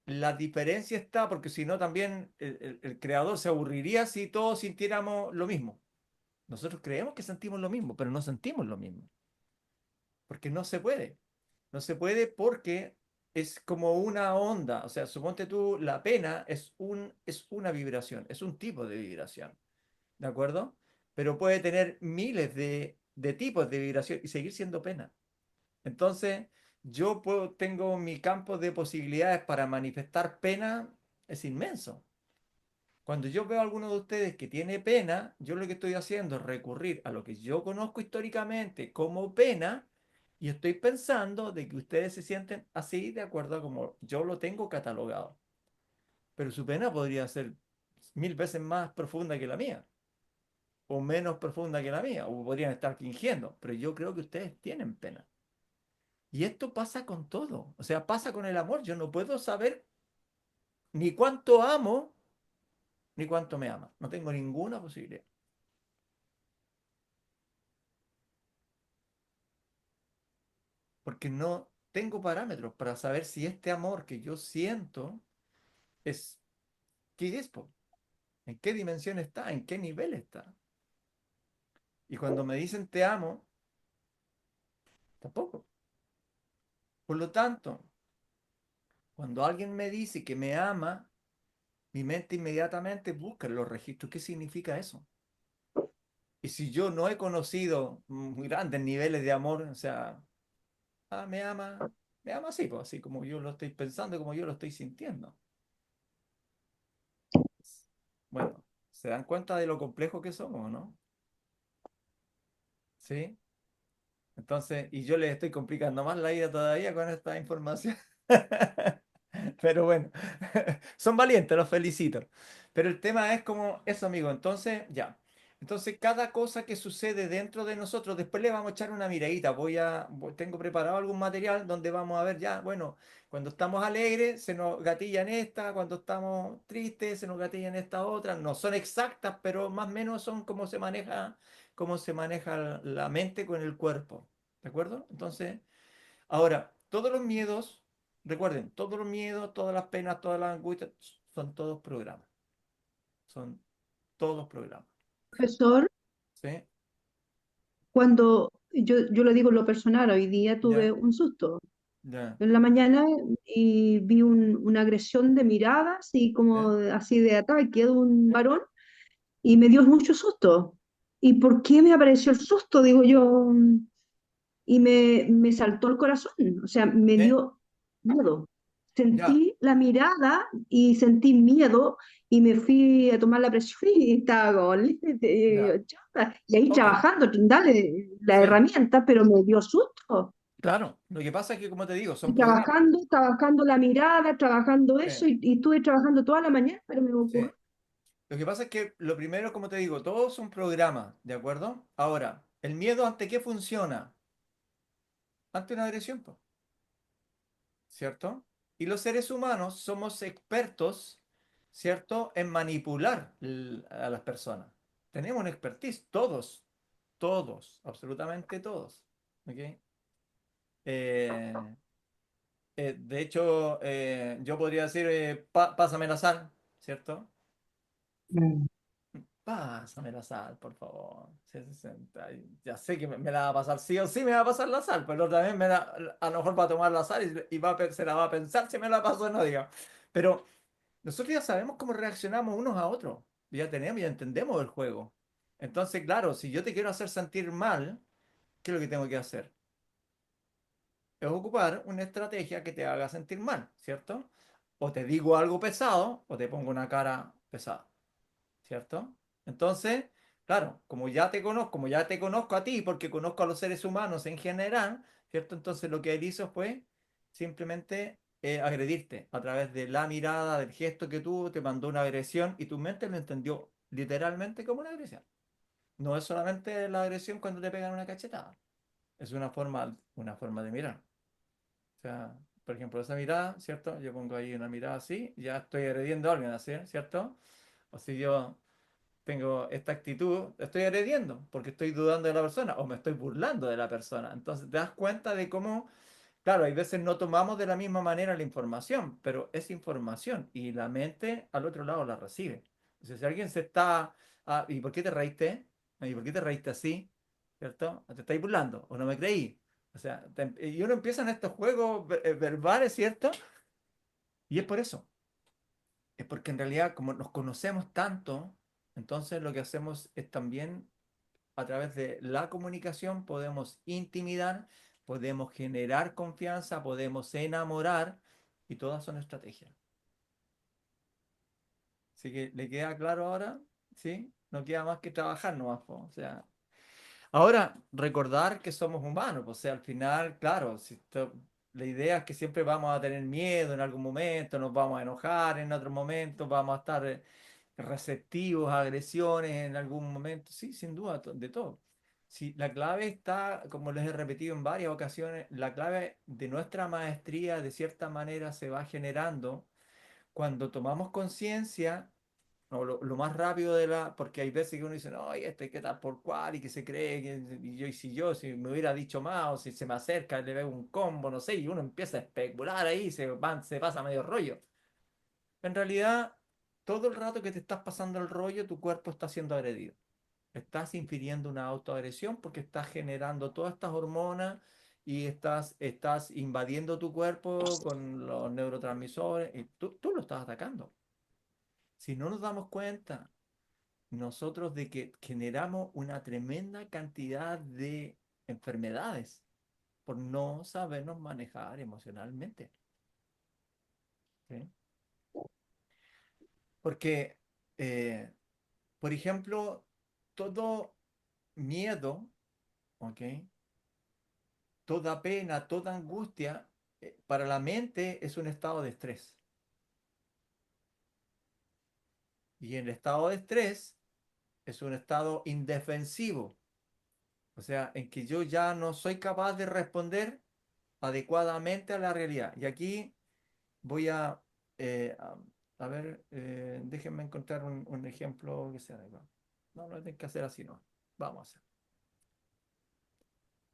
la diferencia está, porque si no también el creador se aburriría si todos sintiéramos lo mismo. Nosotros creemos que sentimos lo mismo, pero no sentimos lo mismo, porque no se puede. No se puede porque es como una onda. O sea, suponte tú, la pena es una vibración, es un tipo de vibración, ¿de acuerdo? Pero puede tener miles de tipos de vibración y seguir siendo pena. Entonces, tengo mi campo de posibilidades para manifestar pena es inmenso. Cuando yo veo a alguno de ustedes que tiene pena, yo lo que estoy haciendo es recurrir a lo que yo conozco históricamente como pena y estoy pensando de que ustedes se sienten así de acuerdo a como yo lo tengo catalogado. Pero su pena podría ser 1000 veces más profunda que la mía o menos profunda que la mía o podrían estar fingiendo, pero yo creo que ustedes tienen pena. Y esto pasa con todo, o sea, pasa con el amor. Yo no puedo saber ni cuánto amo ni cuánto me ama. No tengo ninguna posibilidad, porque no tengo parámetros para saber si este amor que yo siento es, ¿qué es, po? ¿En qué dimensión está? ¿En qué nivel está? Y cuando me dicen te amo, tampoco. Por lo tanto, Cuando alguien me dice que me ama, mi mente inmediatamente busca en los registros qué significa eso. Y si yo no he conocido grandes niveles de amor, o sea, me ama así, pues, así como yo lo estoy pensando, como yo lo estoy sintiendo. Bueno, ¿se dan cuenta de lo complejo que somos, no? ¿Sí? Entonces, y yo les estoy complicando más la vida todavía con esta información. Pero bueno, son valientes, los felicito. Pero el tema es como eso, amigo. Entonces, ya. Entonces, cada cosa que sucede dentro de nosotros, después le vamos a echar una miradita. Tengo preparado algún material donde vamos a ver ya, bueno, cuando estamos alegres se nos gatilla en esta, cuando estamos tristes se nos gatilla en esta otra. No son exactas, pero más o menos son cómo se maneja la mente con el cuerpo. ¿De acuerdo? Entonces, ahora, todos los miedos, recuerden, todos los miedos, todas las penas, todas las angustias, son todos programas. Son todos programas. Profesor, ¿Sí? cuando yo lo digo en lo personal, hoy día tuve Ya, un susto ya, en la mañana y vi una agresión de miradas y como ya, así de ataque de un ya, varón y me dio mucho susto. ¿Y por qué me apareció el susto? Digo yo, y me saltó el corazón, o sea, me ya, dio miedo. ya, Sentí la mirada y sentí miedo y me fui a tomar la presión y estaba como, ya. chata. Y ahí Ok, trabajando, dale la sí, herramienta, pero me dio susto. claro. Lo que pasa es que, como te digo, son Y programas. trabajando la mirada, trabajando Sí, eso, y estuve trabajando toda la mañana, pero me sí. ocurrió. Lo que pasa es que lo primero, como te digo, todos son programas, ¿de acuerdo? Ahora, ¿el miedo ante qué funciona? Ante una agresión, po, ¿cierto? Y los seres humanos somos expertos, ¿cierto?, en manipular a las personas. Tenemos una expertise, todos, todos, absolutamente todos. ¿Ok? Eh, de hecho, yo podría decir, pásame la sal, ¿cierto? Mm. Pásame la sal, por favor. Sí, sí, sí. Ya sé que me la va a pasar, sí o sí me va a pasar la sal, pero también a lo mejor va a tomar la sal y se la va a pensar si me la paso o no, diga. Pero nosotros ya sabemos cómo reaccionamos unos a otros. Ya entendemos el juego. Entonces, claro, si yo te quiero hacer sentir mal, ¿qué es lo que tengo que hacer? Es ocupar una estrategia que te haga sentir mal, ¿cierto? O te digo algo pesado o te pongo una cara pesada. ¿Cierto? Entonces, claro, como ya te conozco a ti, porque conozco a los seres humanos en general, ¿cierto? Entonces lo que él hizo fue simplemente agredirte a través de la mirada, del gesto que tuvo, te mandó una agresión y tu mente lo entendió literalmente como una agresión. No es solamente la agresión cuando te pegan una cachetada, es una forma de mirar. O sea, por ejemplo, esa mirada, ¿cierto? Yo pongo ahí una mirada así, ya estoy agrediendo a alguien así, ¿cierto? O si yo tengo esta actitud, estoy agrediendo porque estoy dudando de la persona o me estoy burlando de la persona. Entonces te das cuenta de cómo, claro, hay veces no tomamos de la misma manera la información, pero es información y la mente al otro lado la recibe. Entonces, si alguien se está, ¿y por qué te reíste? ¿Y por qué te reíste así? ¿Cierto? ¿Te estáis burlando o no me creí? O sea, y uno empieza en estos juegos verbales, ¿cierto? Y es por eso. Es porque en realidad, como nos conocemos tanto, entonces lo que hacemos es también a través de la comunicación podemos intimidar, podemos generar confianza, podemos enamorar y todas son estrategias. Así que le queda claro ahora, ¿sí? No queda más que trabajar nomás, po. O sea, ahora recordar que somos humanos, po. O sea, al final, claro, la idea es que siempre vamos a tener miedo en algún momento, nos vamos a enojar en otro momento, vamos a estar receptivos a agresiones en algún momento, sí, sin duda, de todo. Sí, la clave está, como les he repetido en varias ocasiones, la clave de nuestra maestría de cierta manera se va generando cuando tomamos conciencia, o lo más rápido porque hay veces que uno dice, no, y este qué tal por cual, y que se cree, si me hubiera dicho más, o si se me acerca, le veo un combo, no sé, y uno empieza a especular ahí, se pasa medio rollo. En realidad, todo el rato que te estás pasando el rollo, tu cuerpo está siendo agredido. Estás infiriendo una autoagresión porque estás generando todas estas hormonas y estás invadiendo tu cuerpo con los neurotransmisores y tú lo estás atacando. Si no nos damos cuenta nosotros de que generamos una tremenda cantidad de enfermedades por no sabernos manejar emocionalmente. ¿Sí? Porque, eh, por ejemplo, todo miedo, ¿ok? Toda pena, toda angustia, para la mente es un estado de estrés. Y el estado de estrés es un estado indefensivo, o sea, en que yo ya no soy capaz de responder adecuadamente a la realidad. Y aquí voy eh, a, a ver, déjenme encontrar un ejemplo que sea adecuado. No, no tengo que hacer así, no. Vamos a hacer.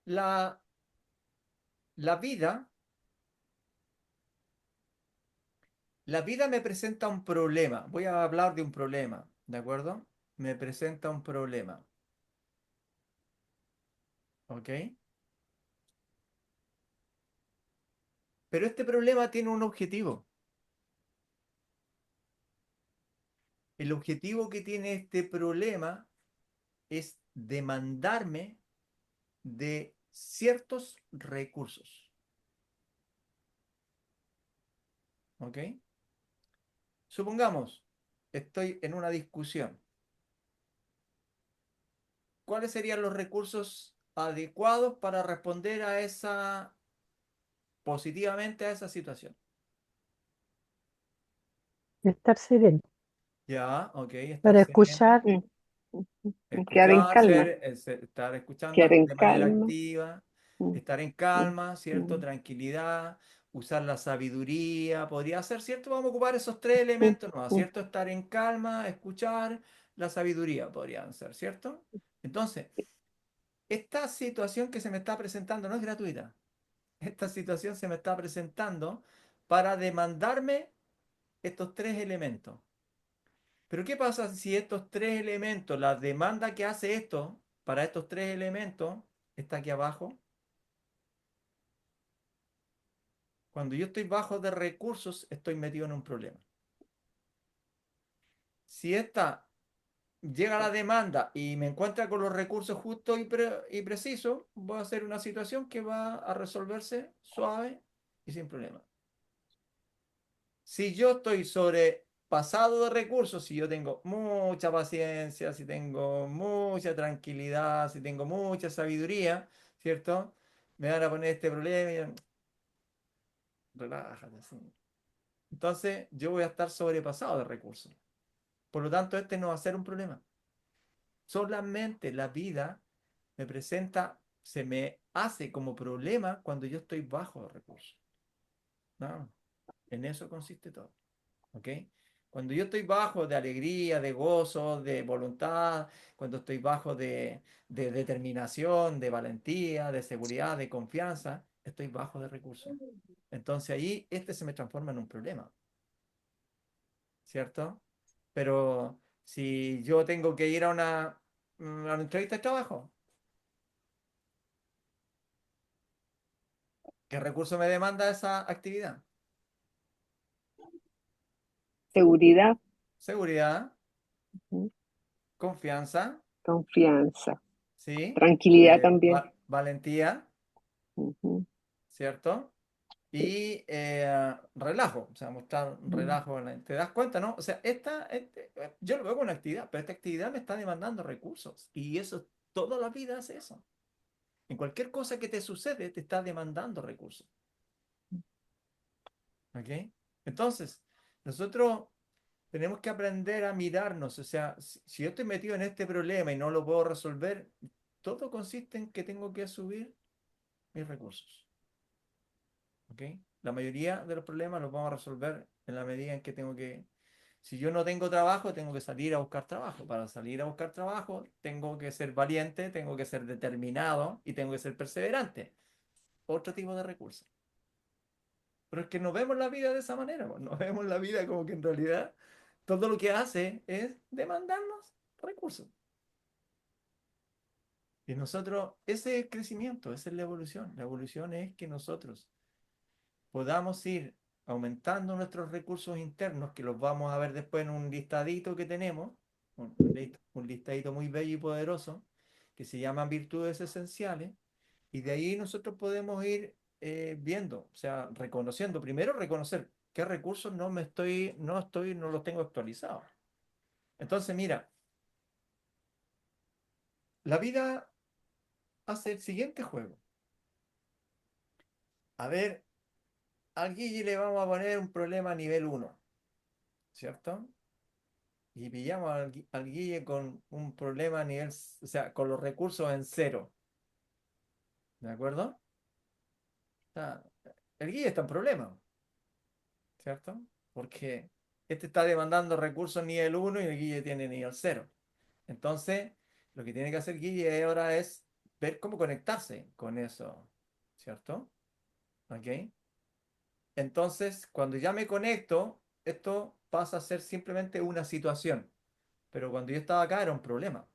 La, la vida, la vida me presenta un problema. Voy a hablar de un problema, ¿de acuerdo? Me presenta un problema, ¿ok? Pero este problema tiene un objetivo. El objetivo que tiene este problema es demandarme de ciertos recursos, ¿ok? Supongamos, estoy en una discusión. ¿Cuáles serían los recursos adecuados para responder a positivamente a esa situación? Estar sereno Ya, ok, estar para sereno, escuchar. Mm. Quedar en escuchar, calma, estar escuchando quedar en de manera calma. activa, Mm, estar en mm, calma, ¿cierto? mm, Tranquilidad, usar la sabiduría, podría ser, ¿cierto? Vamos a ocupar esos tres mm, elementos, ¿no? mm. ¿Cierto? Estar en calma, escuchar, la sabiduría podrían ser, ¿cierto? Entonces, esta situación que se me está presentando no es gratuita. Esta situación se me está presentando para demandarme estos tres elementos. Pero ¿qué pasa si estos tres elementos, la demanda que hace esto para estos tres elementos está aquí abajo? Cuando yo estoy bajo de recursos, estoy metido en un problema. Si esta llega la demanda y me encuentra con los recursos justos y precisos, voy a hacer una situación que va a resolverse suave y sin problema. Si yo estoy sobrepasado de recursos, si yo tengo mucha paciencia, si tengo mucha tranquilidad, si tengo mucha sabiduría, ¿cierto? Me van a poner este problema y relájate, sí. Entonces yo voy a estar sobrepasado de recursos. Por lo tanto, este no va a ser un problema. Solamente la vida me presenta, se me hace como problema cuando yo estoy bajo de recursos. No, en eso consiste todo. ¿Ok? Cuando yo estoy bajo de alegría, de gozo, de voluntad, cuando estoy bajo de determinación, de valentía, de seguridad, de confianza, estoy bajo de recursos. Entonces ahí este se me transforma en un problema, ¿cierto? Pero si yo tengo que ir a una entrevista de trabajo, ¿qué recurso me demanda esa actividad? Seguridad, Seguridad, mm, confianza, confianza, ¿sí? tranquilidad también. Valentía, Ujú, ¿cierto? Y relajo, o sea, mostrar mm. relajo. ¿Te das cuenta, no? O sea, yo lo veo como una actividad, pero esta actividad me está demandando recursos y eso, toda la vida hace eso. En cualquier cosa que te sucede, te está demandando recursos. ¿Ok? Entonces, nosotros tenemos que aprender a mirarnos. O sea, si yo estoy metido en este problema y no lo puedo resolver, todo consiste en que tengo que subir mis recursos. ¿Ok? La mayoría de los problemas los vamos a resolver en la medida en que si yo no tengo trabajo, tengo que salir a buscar trabajo. Para salir a buscar trabajo, tengo que ser valiente, tengo que ser determinado y tengo que ser perseverante. Otro tipo de recursos. Pero es que no vemos la vida de esa manera, pues. No vemos la vida como que en realidad todo lo que hace es demandarnos recursos. Y nosotros, ese es el crecimiento, esa es la evolución. La evolución es que nosotros podamos ir aumentando nuestros recursos internos, que los vamos a ver después en un listadito que tenemos, un listadito muy bello y poderoso, que se llaman virtudes esenciales, y de ahí nosotros podemos ir viendo, o sea, reconociendo, primero reconocer qué recursos no los tengo actualizados. Entonces, mira, la vida hace el siguiente juego. A ver, al Guille le vamos a poner un problema a nivel uno, ¿cierto? Y pillamos al Guille con un problema a nivel, o sea, con los recursos en cero, ¿de acuerdo? Está- el Guille está en problema, ¿cierto? Porque este está demandando recursos nivel uno y el Guille tiene nivel cero. Entonces, lo que tiene que hacer Guille ahora es ver cómo conectarse con eso, ¿cierto? ¿Ok? Entonces, cuando ya me conecto, esto pasa a ser simplemente una situación. Pero cuando yo estaba acá era un problema.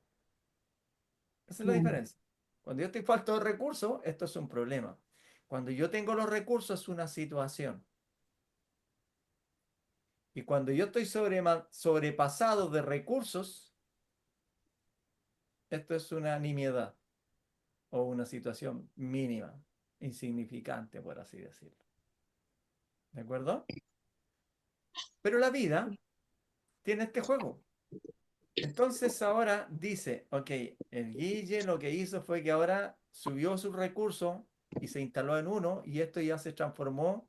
Esa es la Mm, diferencia. Cuando yo estoy falto de recursos, esto es un problema. Cuando yo tengo los recursos es una situación. Y cuando yo estoy sobrepasado de recursos, esto es una nimiedad o una situación mínima, insignificante, por así decirlo. ¿De acuerdo? Pero la vida tiene este juego. Entonces ahora dice, ok, el Guille lo que hizo fue que ahora subió su recurso y se instaló en uno y esto ya se transformó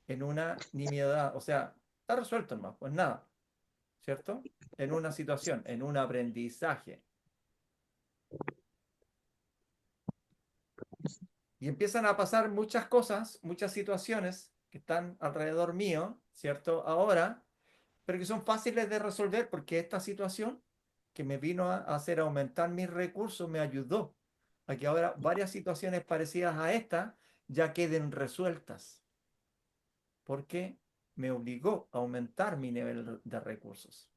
en una nimiedad. O sea, está resuelto nomás, pues nada, ¿cierto? En una situación, en un aprendizaje. Y empiezan a pasar muchas cosas, muchas situaciones que están alrededor mío, ¿cierto? Ahora, pero que son fáciles de resolver porque esta situación que me vino a hacer aumentar mis recursos me ayudó a que ahora varias situaciones parecidas a esta ya queden resueltas porque me obligó a aumentar mi nivel de recursos.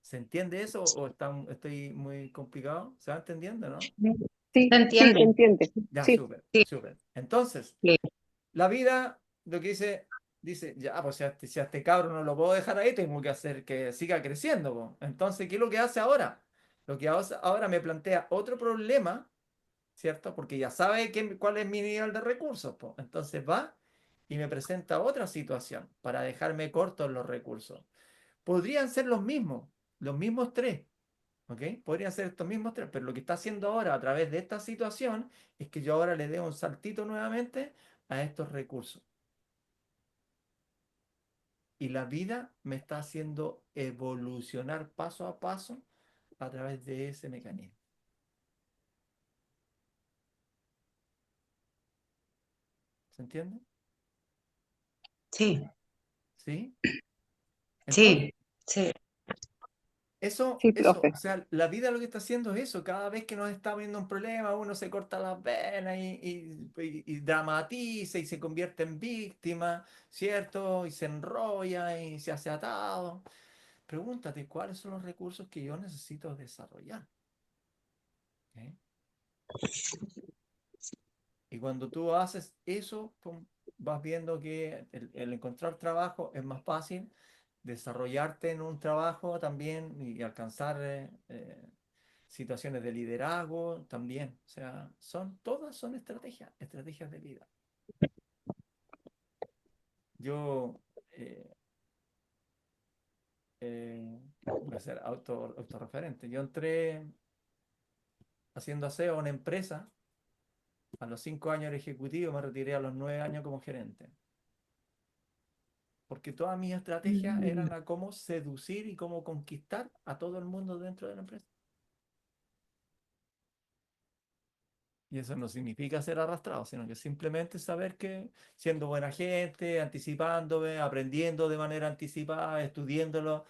¿Se entiende eso o estoy muy complicado? ¿Se va entendiendo, no? sí, ¿Se sí, se entiende? entiende. Ya, Sí, súper, Sí, súper. Entonces, sí. la vida, lo que dice, ya, pues si a este cabro no lo puedo dejar ahí, tengo que hacer que siga creciendo, po. Entonces, ¿qué es lo que hace ahora? Lo que ahora me plantea otro problema, ¿cierto? Porque ya sabe cuál es mi nivel de recursos, po. Entonces va y me presenta otra situación para dejarme corto en los recursos. Podrían ser los mismos tres, ¿ok? Podrían ser estos mismos tres, pero lo que está haciendo ahora a través de esta situación es que yo ahora le dé un saltito nuevamente a estos recursos. Y la vida me está haciendo evolucionar paso a paso a través de ese mecanismo. ¿Se entiende? Sí, ¿Sí? Entonces, sí, sí. sí, eso, o profe. sea, la vida lo que está haciendo es eso. Cada vez que nos está viendo un problema, uno se corta las venas y dramatiza y se convierte en víctima, ¿cierto? Y se enrolla y se hace atado. Pregúntate cuáles son los recursos que yo necesito desarrollar. ¿Ok? Y cuando tú haces eso, pum, vas viendo que el encontrar trabajo es más fácil, desarrollarte en un trabajo también y alcanzar situaciones de liderazgo también. O sea, todas son estrategias de vida. Yo eh, voy a ser autorreferente. Yo entré haciendo aseo a una empresa. A los 5 años era ejecutivo, me retiré a los 9 años como gerente. Porque todas mis estrategias Mm. eran a cómo seducir y cómo conquistar a todo el mundo dentro de la empresa. Y eso no significa ser arrastrado, sino que simplemente saber que siendo buena gente, anticipándome, aprendiendo de manera anticipada, estudiando,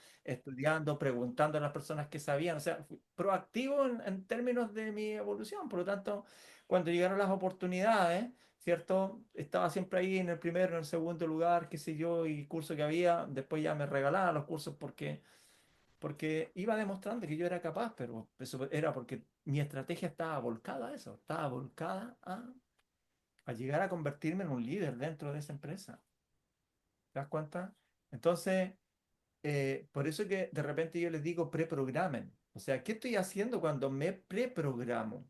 preguntando a las personas que sabían, o sea, fui proactivo en términos de mi evolución. Por lo tanto, cuando llegaron las oportunidades, ¿cierto? Estaba siempre ahí en el primero, en el segundo lugar, qué sé yo, y curso que había, después ya me regalaban los cursos porque iba demostrando que yo era capaz, pero eso era porque mi estrategia estaba volcada a eso, estaba volcada a llegar a convertirme en un líder dentro de esa empresa. ¿Te das cuenta? Entonces, por eso que de repente yo les digo preprogramen. O sea, ¿qué estoy haciendo cuando me preprogramo?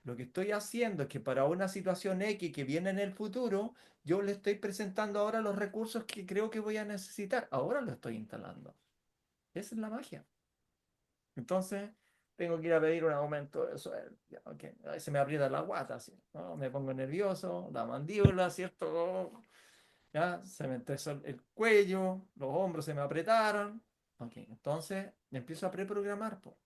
Lo que estoy haciendo es que para una situación X que viene en el futuro, yo le estoy presentando ahora los recursos que creo que voy a necesitar. Ahora lo estoy instalando. Esa es la magia. Entonces, tengo que ir a pedir un aumento de sueldo. Ya, ok. Ahí se me aprieta la guata, así, ¿no? Me pongo nervioso, la mandíbula, ¿cierto? Ya, se me entresó el cuello, los hombros se me apretaron. Ok, entonces me empiezo a preprogramar, po.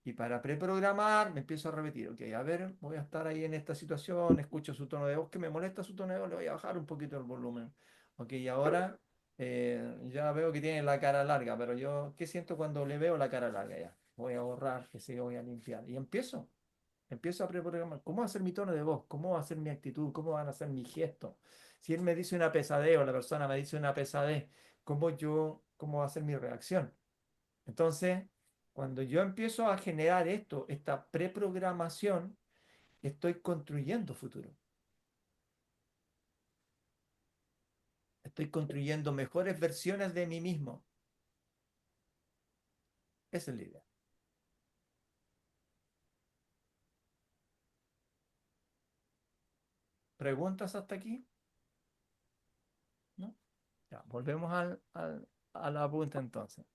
Y para preprogramar me empiezo a repetir, ok, a ver, voy a estar ahí en esta situación, escucho su tono de voz, que me molesta su tono de voz, le voy a bajar un poquito el volumen. Ok, y ahora ya veo que tiene la cara larga, pero yo, ¿qué siento cuando le veo la cara larga ya? Voy a borrar, que sí, voy a limpiar. Y empiezo a preprogramar. ¿Cómo va a ser mi tono de voz? ¿Cómo va a ser mi actitud? ¿Cómo van a ser mis gestos? Si él me dice una pesadez o la persona me dice una pesadez, ¿cómo va a ser mi reacción? Entonces, cuando yo empiezo a generar esto, esta preprogramación, estoy construyendo futuro. Estoy construyendo mejores versiones de mí mismo. Esa es la idea. ¿Preguntas hasta aquí? ¿No? Ya, volvemos a la punta entonces.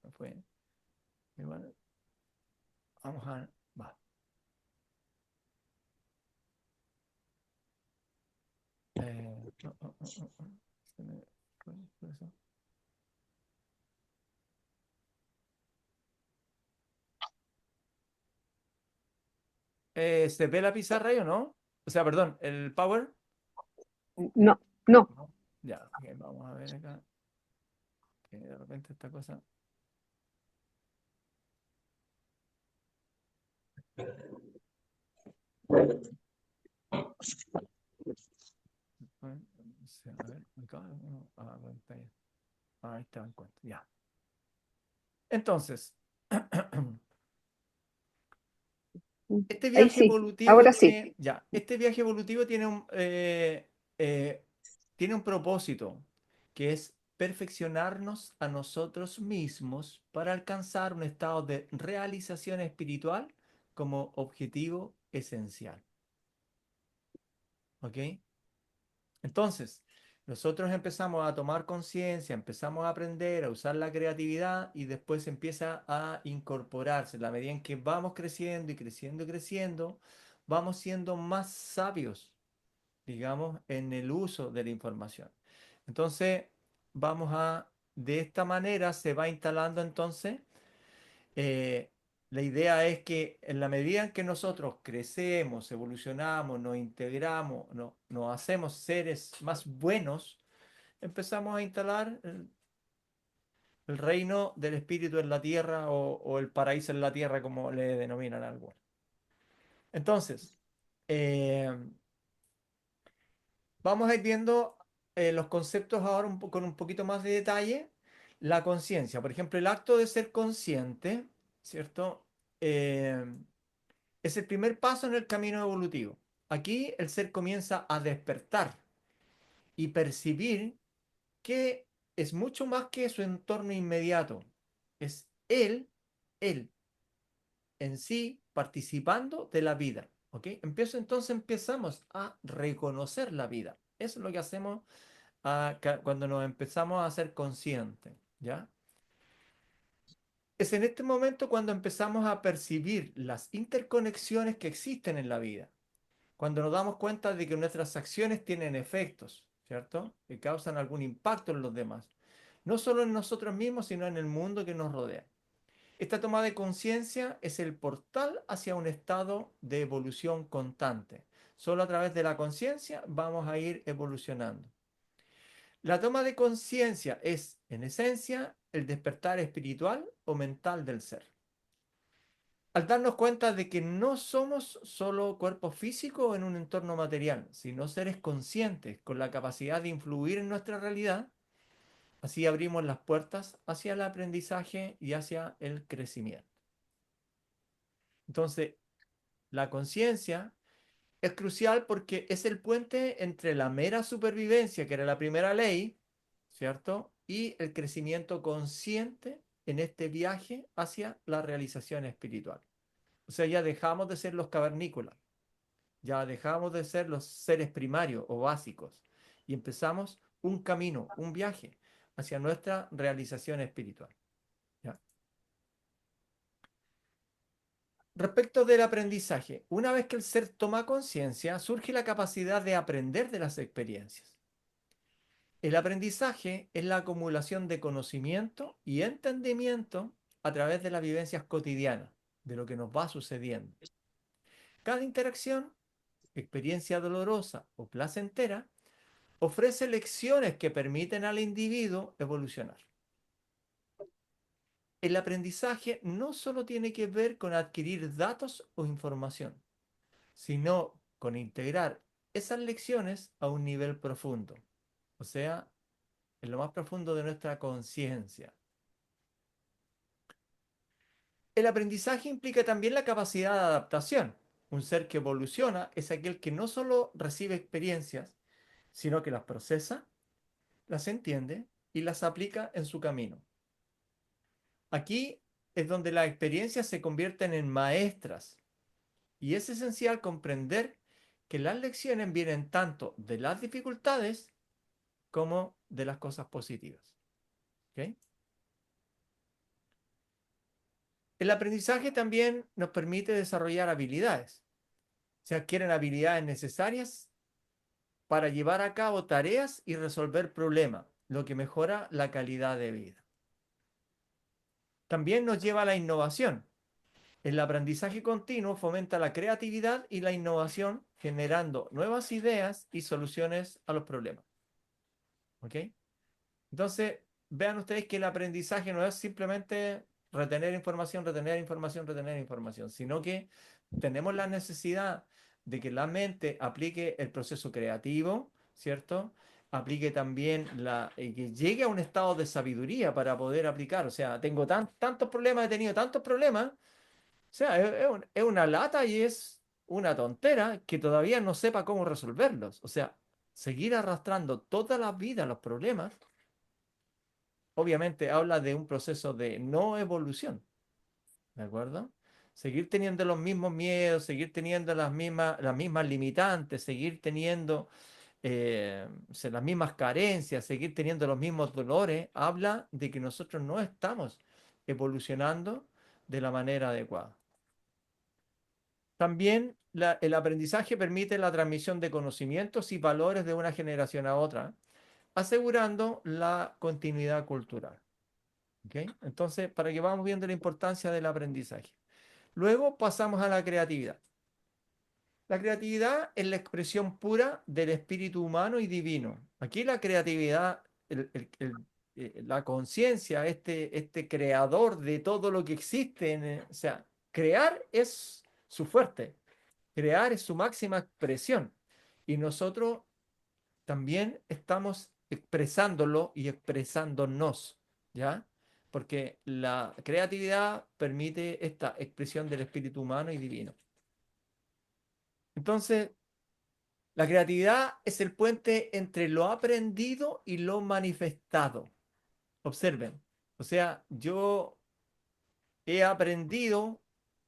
Igual, vamos a... Va. Se me fue eso. ¿Se ve la pizarra ahí o no? O sea, perdón, el power. No, no. ¿No? Ya, ok, vamos a ver acá. Que de repente esta cosa. No sé, a ver, acá, pantalla. Ahí está, encuentro. Ya. Entonces, este Ahí viaje sí, evolutivo ahora sí. tiene, ya, este viaje evolutivo tiene un propósito, que es perfeccionarnos a nosotros mismos para alcanzar un estado de realización espiritual como objetivo esencial. ¿Ok? Entonces, nosotros empezamos a tomar conciencia, empezamos a aprender, a usar la creatividad y después empieza a incorporarse. La medida en que vamos creciendo y creciendo y creciendo, vamos siendo más sabios, digamos, en el uso de la información. Entonces, de esta manera se va instalando entonces eh, la idea es que en la medida en que nosotros crecemos, evolucionamos, nos integramos, nos hacemos seres más buenos, empezamos a instalar el reino del espíritu en la tierra o el paraíso en la tierra, como le denominan algunos. Entonces, eh, vamos a ir viendo los conceptos ahora con un poquito más de detalle. La conciencia, por ejemplo, el acto de ser consciente, ¿cierto? Eh, Es el primer paso en el camino evolutivo. Aquí el ser comienza a despertar y percibir que es mucho más que su entorno inmediato. Es él en sí participando de la vida. ¿Ok? Entonces empezamos a reconocer la vida. Eso es lo que hacemos cuando nos empezamos a ser conscientes. ¿Ya? Es en este momento cuando empezamos a percibir las interconexiones que existen en la vida. Cuando nos damos cuenta de que nuestras acciones tienen efectos, ¿cierto? Que causan algún impacto en los demás. No solo en nosotros mismos, sino en el mundo que nos rodea. Esta toma de conciencia es el portal hacia un estado de evolución constante. Solo a través de la conciencia vamos a ir evolucionando. La toma de conciencia es, en esencia, el despertar espiritual o mental del ser. Al darnos cuenta de que no somos solo cuerpos físicos en un entorno material, sino seres conscientes con la capacidad de influir en nuestra realidad, así abrimos las puertas hacia el aprendizaje y hacia el crecimiento. Entonces, La conciencia es crucial porque es el puente entre la mera supervivencia, que era la primera ley, ¿cierto? Y el crecimiento consciente en este viaje hacia la realización espiritual. O sea, ya dejamos de ser los cavernícolas, ya dejamos de ser los seres primarios o básicos y empezamos un camino, un viaje hacia nuestra realización espiritual. ¿Ya? Respecto del aprendizaje, una vez que el ser toma conciencia, surge la capacidad de aprender de las experiencias. El aprendizaje es la acumulación de conocimiento y entendimiento a través de las vivencias cotidianas, de lo que nos va sucediendo. Cada interacción, experiencia dolorosa o placentera, ofrece lecciones que permiten al individuo evolucionar. El aprendizaje no solo tiene que ver con adquirir datos o información, sino con integrar esas lecciones a un nivel profundo, o sea, en lo más profundo de nuestra conciencia. El aprendizaje implica también la capacidad de adaptación. Un ser que evoluciona es aquel que no solo recibe experiencias, sino que las procesa, las entiende y las aplica en su camino. Aquí es donde las experiencias se convierten en maestras y es esencial comprender que las lecciones vienen tanto de las dificultades como de las cosas positivas. ¿Ok? El aprendizaje también nos permite desarrollar habilidades. Se adquieren habilidades necesarias para llevar a cabo tareas y resolver problemas, lo que mejora la calidad de vida. También nos lleva a la innovación. El aprendizaje continuo fomenta la creatividad y la innovación, generando nuevas ideas y soluciones a los problemas. ¿Ok? Entonces, vean ustedes que el aprendizaje no es simplemente retener información, sino que tenemos la necesidad de que la mente aplique el proceso creativo, ¿cierto? Aplique también que llegue a un estado de sabiduría para poder aplicar. O sea, tengo tantos problemas, he tenido tantos problemas. O sea, es una lata y es una tontera que todavía no sepa cómo resolverlos. O sea, seguir arrastrando toda la vida los problemas obviamente habla de un proceso de no evolución, ¿de acuerdo? Seguir teniendo los mismos miedos, seguir teniendo las mismas limitantes, seguir teniendo las mismas carencias, seguir teniendo los mismos dolores, habla de que nosotros no estamos evolucionando de la manera adecuada. También el aprendizaje permite la transmisión de conocimientos y valores de una generación a otra, asegurando la continuidad cultural. ¿Okay? Entonces, para que vamos viendo la importancia del aprendizaje. Luego pasamos a la creatividad. La creatividad es la expresión pura del espíritu humano y divino. Aquí la creatividad, la conciencia, este creador de todo lo que existe, o sea, crear es su fuerte, crear es su máxima expresión. Y nosotros también estamos expresándolo y expresándonos, ¿ya? Porque la creatividad permite esta expresión del espíritu humano y divino. Entonces, la creatividad es el puente entre lo aprendido y lo manifestado. Observen, o sea, yo he aprendido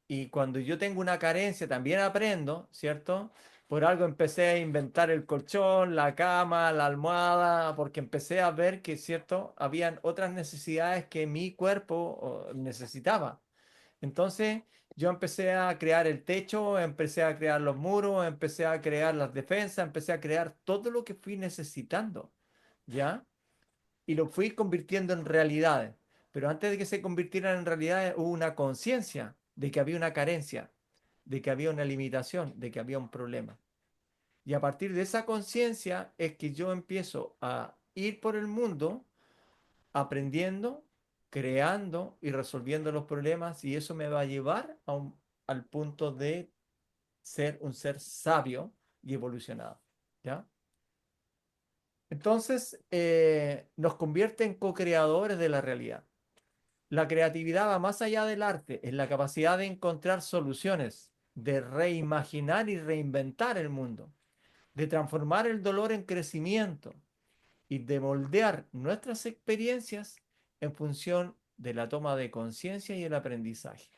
y cuando yo tengo una carencia también aprendo, ¿cierto? Por algo empecé a inventar el colchón, la cama, la almohada, porque empecé a ver que, ¿cierto? Habían otras necesidades que mi cuerpo necesitaba. Entonces, yo empecé a crear el techo, empecé a crear los muros, empecé a crear las defensas, empecé a crear todo lo que fui necesitando, ¿ya? Y lo fui convirtiendo en realidades. Pero antes de que se convirtieran en realidades, hubo una conciencia de que había una carencia, de que había una limitación, de que había un problema. Y a partir de esa conciencia es que yo empiezo a ir por el mundo aprendiendo, creando y resolviendo los problemas y eso me va a llevar al punto de ser un ser sabio y evolucionado. ¿Ya? Entonces, nos convierte en co-creadores de la realidad. La creatividad va más allá del arte, es la capacidad de encontrar soluciones de reimaginar y reinventar el mundo, de transformar el dolor en crecimiento y de moldear nuestras experiencias en función de la toma de conciencia y el aprendizaje.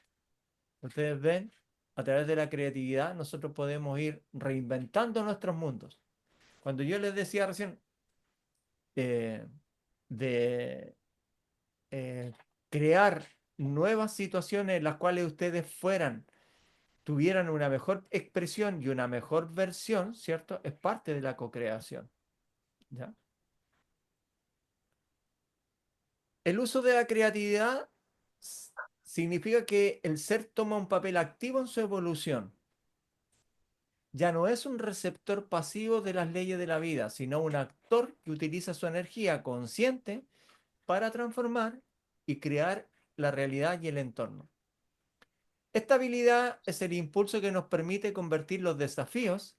Ustedes ven, a través de la creatividad nosotros podemos ir reinventando nuestros mundos. Cuando yo les decía recién eh, de eh, crear nuevas situaciones en las cuales ustedes tuvieran una mejor expresión y una mejor versión, ¿cierto? Es parte de la co-creación, ¿ya? El uso de la creatividad significa que el ser toma un papel activo en su evolución. Ya no es un receptor pasivo de las leyes de la vida, sino un actor que utiliza su energía consciente para transformar y crear la realidad y el entorno. Esta habilidad es el impulso que nos permite convertir los desafíos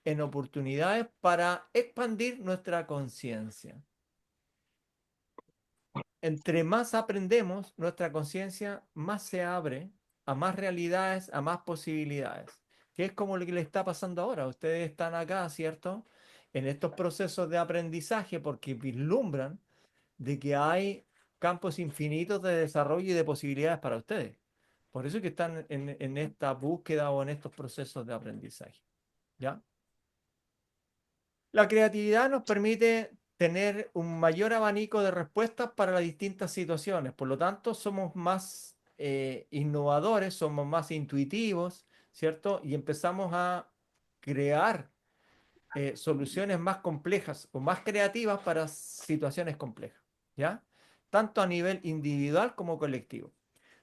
en oportunidades para expandir nuestra conciencia. Entre más aprendemos, nuestra conciencia más se abre a más realidades, a más posibilidades, que es como lo que le está pasando ahora. Ustedes están acá, ¿cierto? En estos procesos de aprendizaje porque vislumbran de que hay campos infinitos de desarrollo y de posibilidades para ustedes. Por eso es que están en esta búsqueda o en estos procesos de aprendizaje. ¿Ya? La creatividad nos permite tener un mayor abanico de respuestas para las distintas situaciones. Por lo tanto, somos más innovadores, somos más intuitivos, ¿cierto? Y empezamos a crear soluciones más complejas o más creativas para situaciones complejas, ¿ya? Tanto a nivel individual como colectivo.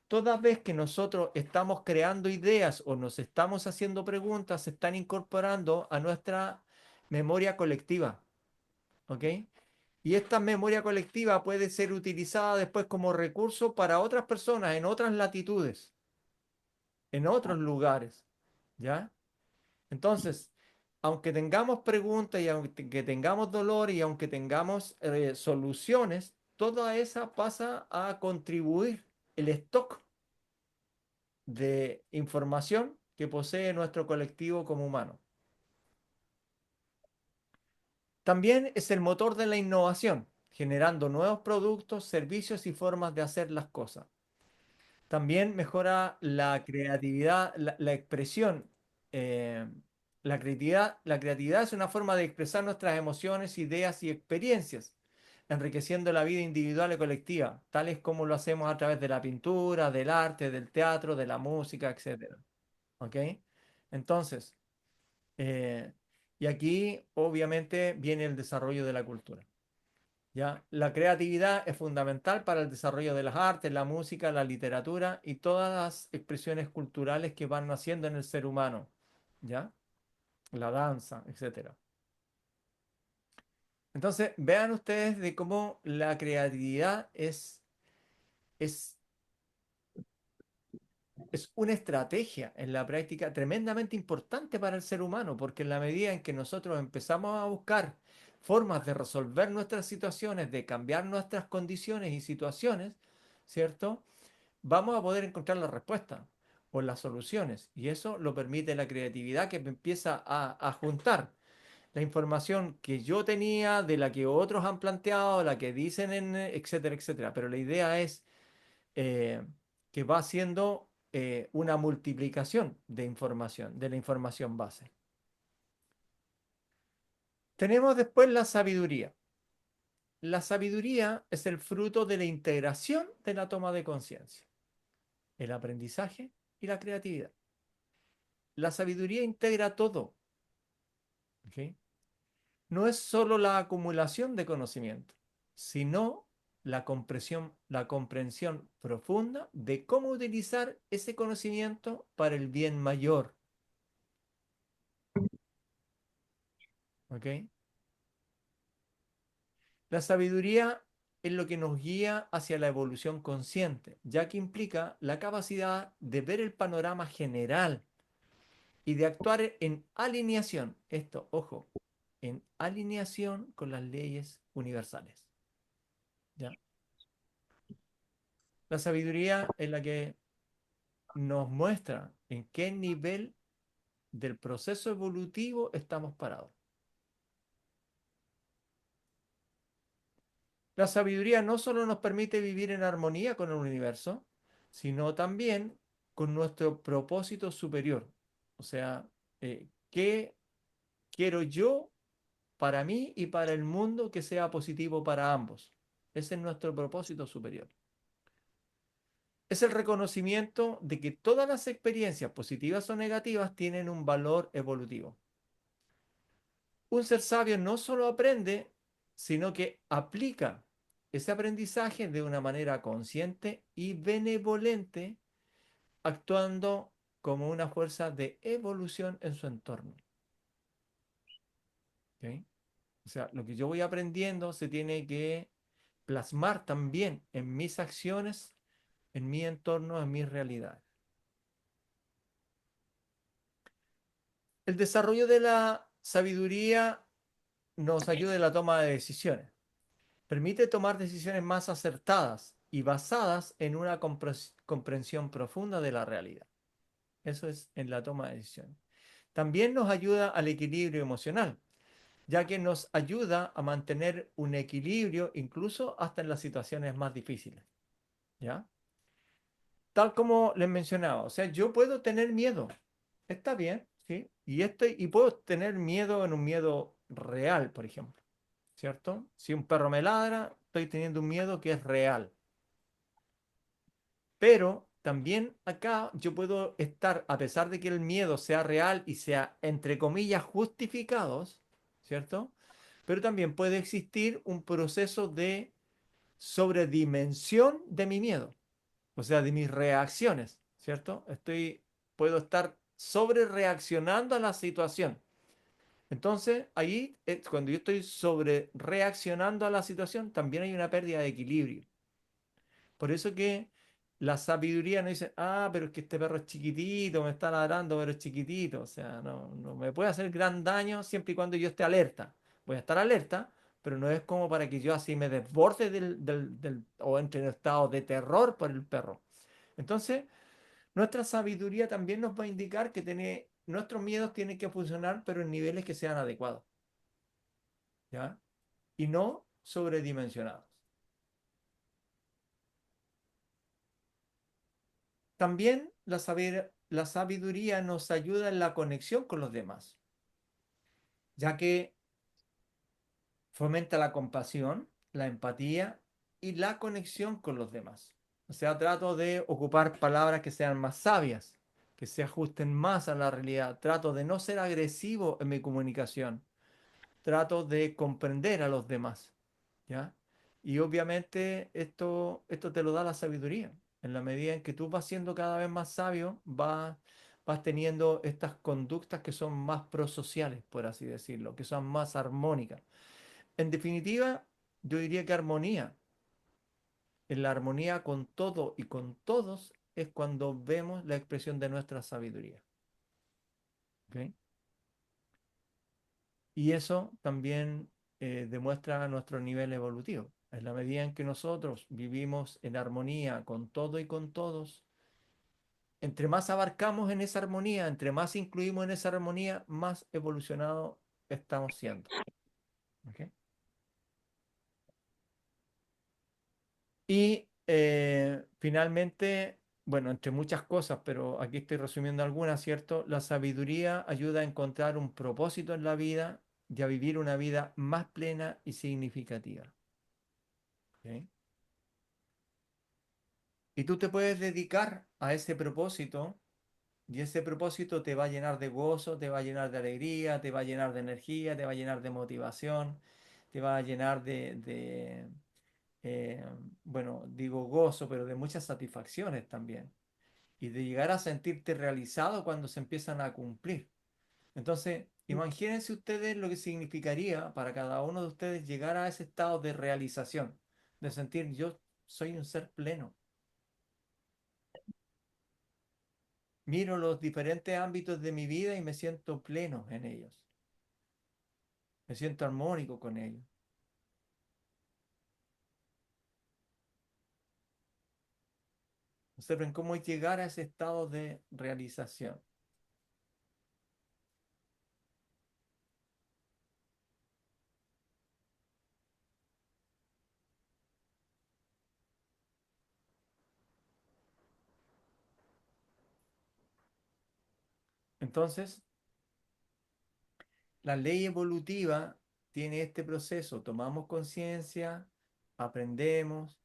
Toda vez que nosotros estamos creando ideas o nos estamos haciendo preguntas, se están incorporando a nuestra memoria colectiva, ¿ok? Y esta memoria colectiva puede ser utilizada después como recurso para otras personas en otras latitudes, en otros lugares, ¿ya? Entonces, aunque tengamos preguntas y aunque tengamos dolor y aunque tengamos soluciones, toda esa pasa a contribuir el stock de información que posee nuestro colectivo como humano. También es el motor de la innovación, generando nuevos productos, servicios y formas de hacer las cosas. También mejora la creatividad, la expresión. eh, la creatividad es una forma de expresar nuestras emociones, ideas y experiencias, enriqueciendo la vida individual y colectiva, tales como lo hacemos a través de la pintura, del arte, del teatro, de la música, etcétera. ¿Ok? Entonces, eh, y aquí obviamente viene el desarrollo de la cultura. ¿Ya? La creatividad es fundamental para el desarrollo de las artes, la música, la literatura y todas las expresiones culturales que van naciendo en el ser humano, ¿ya? La danza, etcétera. Entonces, vean ustedes de cómo la creatividad es, es una estrategia en la práctica tremendamente importante para el ser humano, porque en la medida en que nosotros empezamos a buscar formas de resolver nuestras situaciones, de cambiar nuestras condiciones y situaciones, ¿cierto? Vamos a poder encontrar la respuesta o las soluciones. Y eso lo permite la creatividad que empieza a juntar la información que yo tenía, de la que otros han planteado, la que dicen, etcétera, etcétera. Pero la idea es eh, que va siendo una multiplicación de información, de la información base. Tenemos después la sabiduría. La sabiduría es el fruto de la integración de la toma de conciencia, el aprendizaje y la creatividad. La sabiduría integra todo, ¿ok? No es solo la acumulación de conocimiento, sino la comprensión profunda de cómo utilizar ese conocimiento para el bien mayor, ¿ok? La sabiduría es lo que nos guía hacia la evolución consciente, ya que implica la capacidad de ver el panorama general y de actuar en alineación, esto, ojo, en alineación con las leyes universales. ¿Ya? La sabiduría es la que nos muestra en qué nivel del proceso evolutivo estamos parados. La sabiduría no solo nos permite vivir en armonía con el universo, sino también con nuestro propósito superior. O sea, ¿qué quiero yo para mí y para el mundo que sea positivo para ambos? Ese es nuestro propósito superior. Es el reconocimiento de que todas las experiencias, positivas o negativas, tienen un valor evolutivo. Un ser sabio no solo aprende, sino que aplica ese aprendizaje de una manera consciente y benevolente, actuando como una fuerza de evolución en su entorno. ¿Ok? O sea, lo que yo voy aprendiendo se tiene que plasmar también en mis acciones, en mi entorno, en mis realidades. El desarrollo de la sabiduría nos ayuda en la toma de decisiones. Permite tomar decisiones más acertadas y basadas en una comprensión profunda de la realidad. Eso es en la toma de decisiones. También nos ayuda al equilibrio emocional, ya que nos ayuda a mantener un equilibrio incluso hasta en las situaciones más difíciles. ¿Ya? Tal como les mencionaba, o sea, yo puedo tener miedo, está bien, ¿sí? Y puedo tener miedo en un miedo real, por ejemplo, ¿cierto? Si un perro me ladra, estoy teniendo un miedo que es real. Pero también acá yo puedo estar, a pesar de que el miedo sea real y sea, entre comillas, justificados, ¿cierto? Pero también puede existir un proceso de sobredimensión de mi miedo, o sea, de mis reacciones, ¿cierto? Puedo estar sobre reaccionando a la situación. Entonces, ahí, cuando yo estoy sobre reaccionando a la situación, también hay una pérdida de equilibrio. Por eso que la sabiduría no dice, ah, pero es que este perro es chiquitito, me está ladrando, pero es chiquitito. O sea, no me puede hacer gran daño siempre y cuando yo esté alerta. Voy a estar alerta, pero no es como para que yo así me desborde o entre en estado de terror por el perro. Entonces, nuestra sabiduría también nos va a indicar que nuestros miedos tienen que funcionar, pero en niveles que sean adecuados, ¿ya? Y no sobredimensionados. También la sabiduría nos ayuda en la conexión con los demás, ya que fomenta la compasión, la empatía y la conexión con los demás. O sea, trato de ocupar palabras que sean más sabias, que se ajusten más a la realidad. Trato de no ser agresivo en mi comunicación. Trato de comprender a los demás, ¿ya? Y obviamente esto te lo da la sabiduría. En la medida en que tú vas siendo cada vez más sabio, vas teniendo estas conductas que son más prosociales, por así decirlo, que son más armónicas. En definitiva, yo diría que armonía. En la armonía con todo y con todos es cuando vemos la expresión de nuestra sabiduría. ¿Ok? Y eso también demuestra nuestro nivel evolutivo. En la medida en que nosotros vivimos en armonía con todo y con todos, entre más abarcamos en esa armonía, entre más incluimos en esa armonía, más evolucionado estamos siendo. ¿Ok? Y finalmente, bueno, entre muchas cosas, pero aquí estoy resumiendo algunas, ¿cierto? La sabiduría ayuda a encontrar un propósito en la vida y a vivir una vida más plena y significativa. ¿Ok? Y tú te puedes dedicar a ese propósito y ese propósito te va a llenar de gozo, te va a llenar de alegría, te va a llenar de energía, te va a llenar de motivación, te va a llenar eh, bueno, digo gozo, pero de muchas satisfacciones también. Y de llegar a sentirte realizado cuando se empiezan a cumplir. Entonces, imagínense ustedes lo que significaría para cada uno de ustedes llegar a ese estado de realización, de sentir yo soy un ser pleno. Miro los diferentes ámbitos de mi vida y me siento pleno en ellos. Me siento armónico con ellos. Observen cómo es llegar a ese estado de realización. Entonces, la ley evolutiva tiene este proceso. Tomamos conciencia, aprendemos,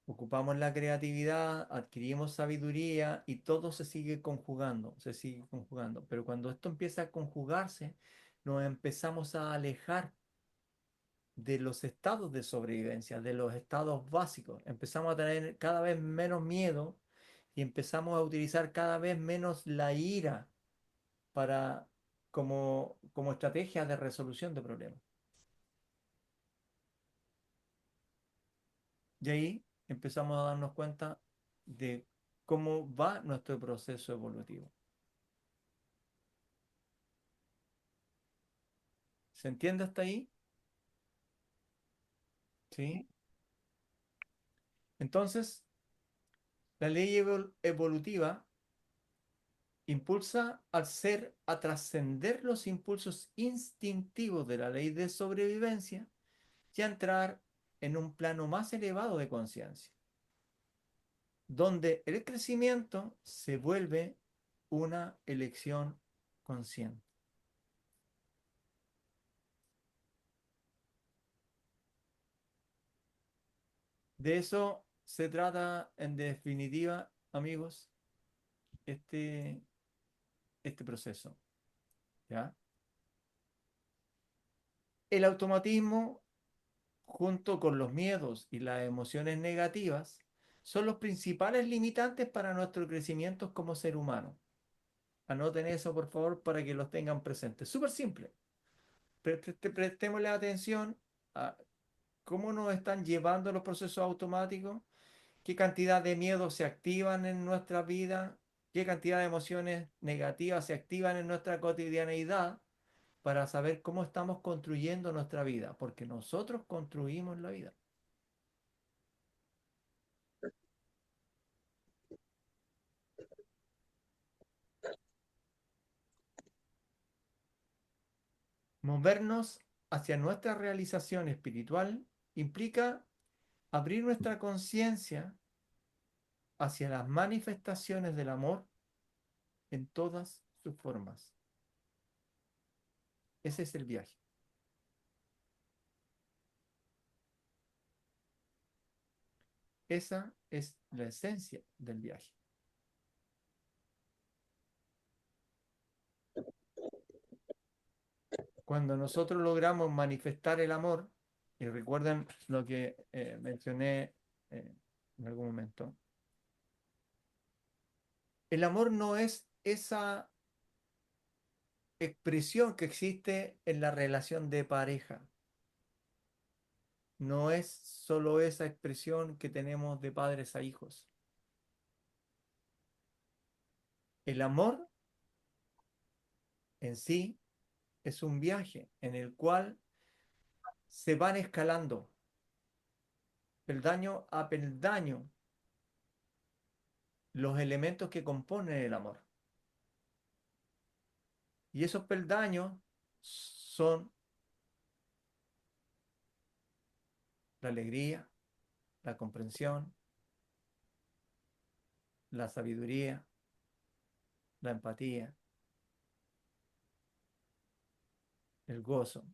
ocupamos la creatividad, adquirimos sabiduría y todo se sigue conjugando, se sigue conjugando. Pero cuando esto empieza a conjugarse, nos empezamos a alejar de los estados de sobrevivencia, de los estados básicos. Empezamos a tener cada vez menos miedo y empezamos a utilizar cada vez menos la ira para, como estrategia de resolución de problemas. Y ahí empezamos a darnos cuenta de cómo va nuestro proceso evolutivo. ¿Se entiende hasta ahí? ¿Sí? Entonces, la ley evolutiva impulsa al ser a trascender los impulsos instintivos de la ley de sobrevivencia y a entrar en un plano más elevado de conciencia, donde el crecimiento se vuelve una elección consciente. De eso se trata, en definitiva, amigos, este, este proceso. ¿Ya? El automatismo, junto con los miedos y las emociones negativas, son los principales limitantes para nuestro crecimiento como ser humano. Anoten eso, por favor, para que los tengan presentes. Súper simple. Prestémosle atención a cómo nos están llevando los procesos automáticos, qué cantidad de miedos se activan en nuestra vida, qué cantidad de emociones negativas se activan en nuestra cotidianeidad para saber cómo estamos construyendo nuestra vida, porque nosotros construimos la vida. Movernos hacia nuestra realización espiritual implica abrir nuestra conciencia hacia las manifestaciones del amor en todas sus formas. Ese es el viaje. Esa es la esencia del viaje. Cuando nosotros logramos manifestar el amor, y recuerden lo que mencioné en algún momento, el amor no es esa expresión que existe en la relación de pareja. No es solo esa expresión que tenemos de padres a hijos. El amor en sí es un viaje en el cual se van escalando peldaño a peldaño los elementos que componen el amor. Y esos peldaños son la alegría, la comprensión, la sabiduría, la empatía, el gozo,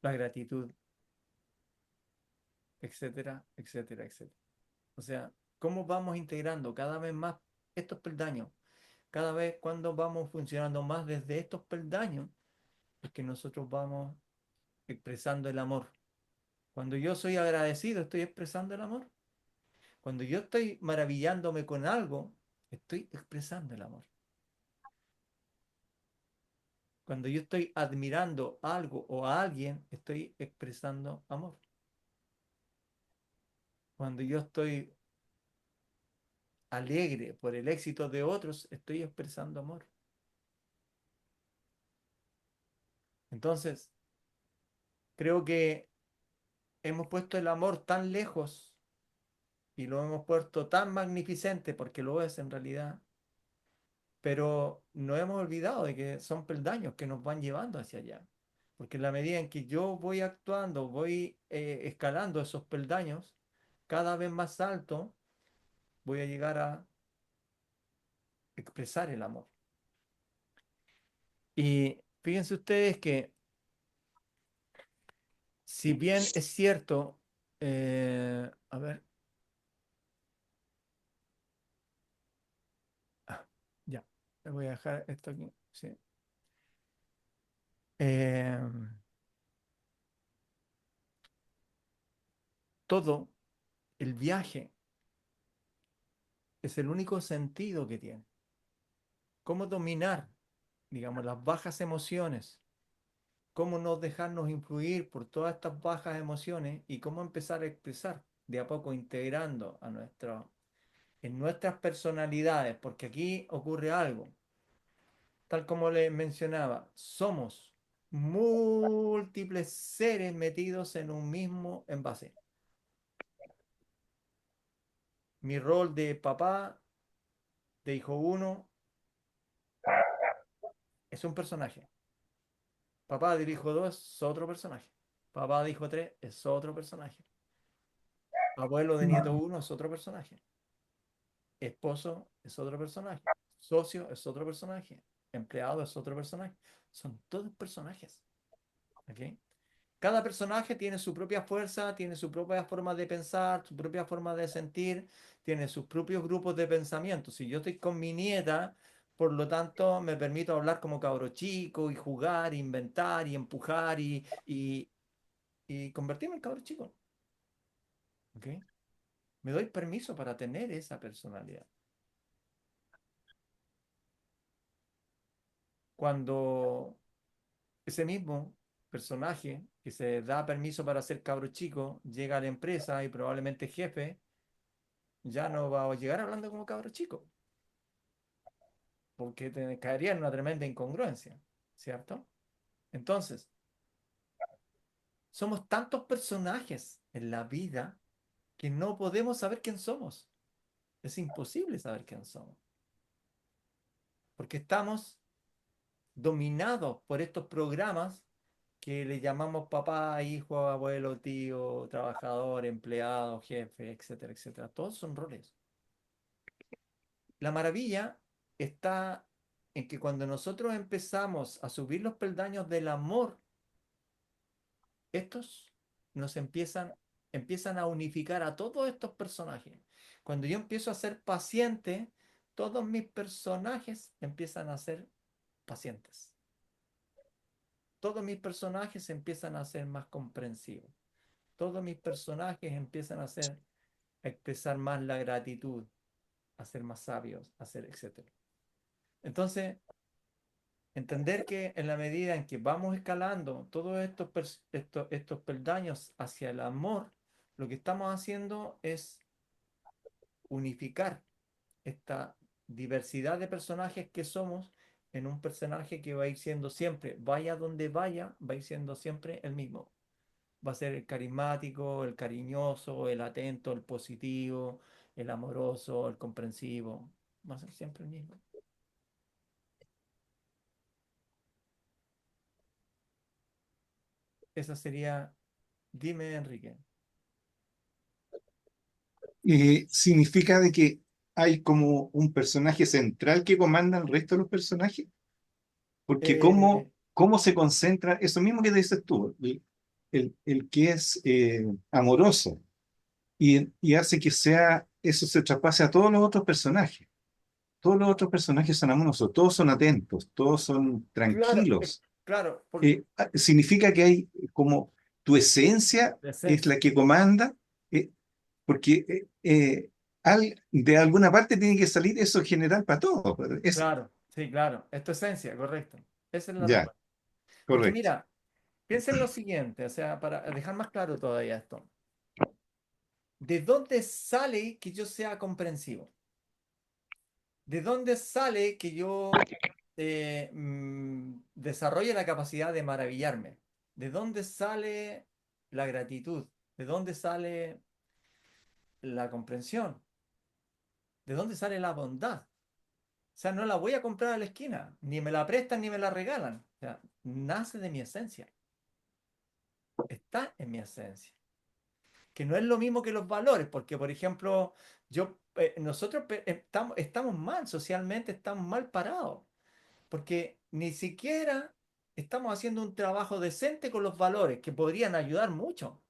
la gratitud, etcétera, etcétera, etcétera. O sea, ¿cómo vamos integrando cada vez más estos peldaños? Cada vez cuando vamos funcionando más desde estos peldaños, es que nosotros vamos expresando el amor. Cuando yo soy agradecido, estoy expresando el amor. Cuando yo estoy maravillándome con algo, estoy expresando el amor. Cuando yo estoy admirando algo o a alguien, estoy expresando amor. Cuando yo estoy alegre por el éxito de otros, estoy expresando amor. Entonces, creo que hemos puesto el amor tan lejos y lo hemos puesto tan magnificente porque lo es en realidad, pero no hemos olvidado de que son peldaños que nos van llevando hacia allá. Porque en la medida en que yo voy actuando, voy escalando esos peldaños cada vez más alto, voy a llegar a expresar el amor. Y fíjense ustedes que si bien es cierto, a ver, ya, le voy a dejar esto aquí. Sí. Eh, todo el viaje es el único sentido que tiene. Cómo dominar, digamos, las bajas emociones, cómo no dejarnos influir por todas estas bajas emociones y cómo empezar a expresar de a poco integrando a en nuestras personalidades, porque aquí ocurre algo. Tal como les mencionaba, somos múltiples seres metidos en un mismo envase. Mi rol de papá, de hijo uno, es un personaje. Papá de hijo 2 es otro personaje. Papá de hijo 3 es otro personaje. Abuelo de nieto uno es otro personaje. Esposo es otro personaje. Socio es otro personaje. Empleado es otro personaje. Son todos personajes. ¿Ok? Cada personaje tiene su propia fuerza, tiene su propia forma de pensar, su propia forma de sentir, tiene sus propios grupos de pensamiento. Si yo estoy con mi nieta, por lo tanto, me permito hablar como cabro chico y jugar, inventar y empujar y convertirme en cabro chico. ¿Ok? Me doy permiso para tener esa personalidad. Cuando ese mismo personaje que se da permiso para ser cabro chico llega a la empresa y probablemente jefe, ya no va a llegar hablando como cabro chico, porque te caería en una tremenda incongruencia, ¿cierto? Entonces, somos tantos personajes en la vida que no podemos saber quién somos. Es imposible saber quién somos, porque estamos dominados por estos programas que le llamamos papá, hijo, abuelo, tío, trabajador, empleado, jefe, etcétera, etcétera. Todos son roles. La maravilla está en que cuando nosotros empezamos a subir los peldaños del amor, estos empiezan a unificar a todos estos personajes. Cuando yo empiezo a ser paciente, todos mis personajes empiezan a ser pacientes. Todos mis personajes empiezan a ser más comprensivos. Todos mis personajes empiezan a expresar más la gratitud, a ser más sabios, a ser etcétera. Entonces, entender que en la medida en que vamos escalando todos estos peldaños hacia el amor, lo que estamos haciendo es unificar esta diversidad de personajes que somos en un personaje que va a ir siendo siempre, vaya donde vaya, va a ir siendo siempre el mismo. Va a ser el carismático, el cariñoso, el atento, el positivo, el amoroso, el comprensivo. Va a ser siempre el mismo. Esa sería, dime, Enrique. Significa de que hay como un personaje central que comanda el resto de los personajes, porque Eh, cómo se concentra, eso mismo que dices tú, el que es amoroso y hace que sea, eso se traspase a todos los otros personajes. Todos los otros personajes son amorosos, todos son atentos, todos son claro, tranquilos. claro, porque Significa que hay como tu esencia la es esencia, la que comanda, eh, porque de alguna parte tiene que salir eso general para todos. claro, sí, claro, es tu esencia, correcto. Esa es la Ya, respuesta. Porque correcto. mira, piensa en lo siguiente, o sea, para dejar más claro todavía esto. ¿De dónde sale que yo sea comprensivo? ¿De dónde sale que yo desarrolle la capacidad de maravillarme? ¿De dónde sale la gratitud? ¿De dónde sale la comprensión? ¿De dónde sale la bondad? O sea, no la voy a comprar a la esquina, ni me la prestan ni me la regalan. O sea, nace de mi esencia, está en mi esencia. Que no es lo mismo que los valores, porque, por ejemplo, nosotros estamos mal socialmente, estamos mal parados, porque ni siquiera estamos haciendo un trabajo decente con los valores que podrían ayudar mucho.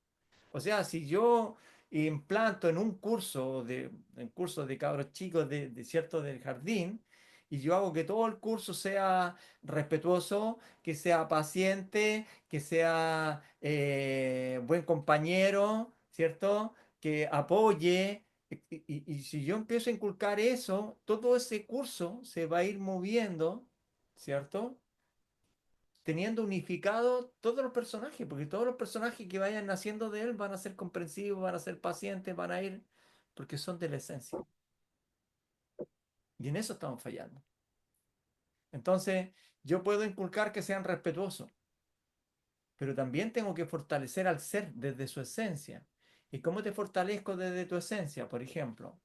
O sea, si yo implanto en curso de cabros chicos cierto del jardín, y yo hago que todo el curso sea respetuoso, que sea paciente, que sea buen compañero, ¿cierto? Que apoye. Y si yo empiezo a inculcar eso, todo ese curso se va a ir moviendo, ¿cierto? Teniendo unificado todos los personajes, porque todos los personajes que vayan naciendo de él van a ser comprensivos, van a ser pacientes, van a ir, porque son de la esencia. Y en eso estamos fallando. Entonces, yo puedo inculcar que sean respetuosos, pero también tengo que fortalecer al ser desde su esencia. ¿Y cómo te fortalezco desde tu esencia? Por ejemplo,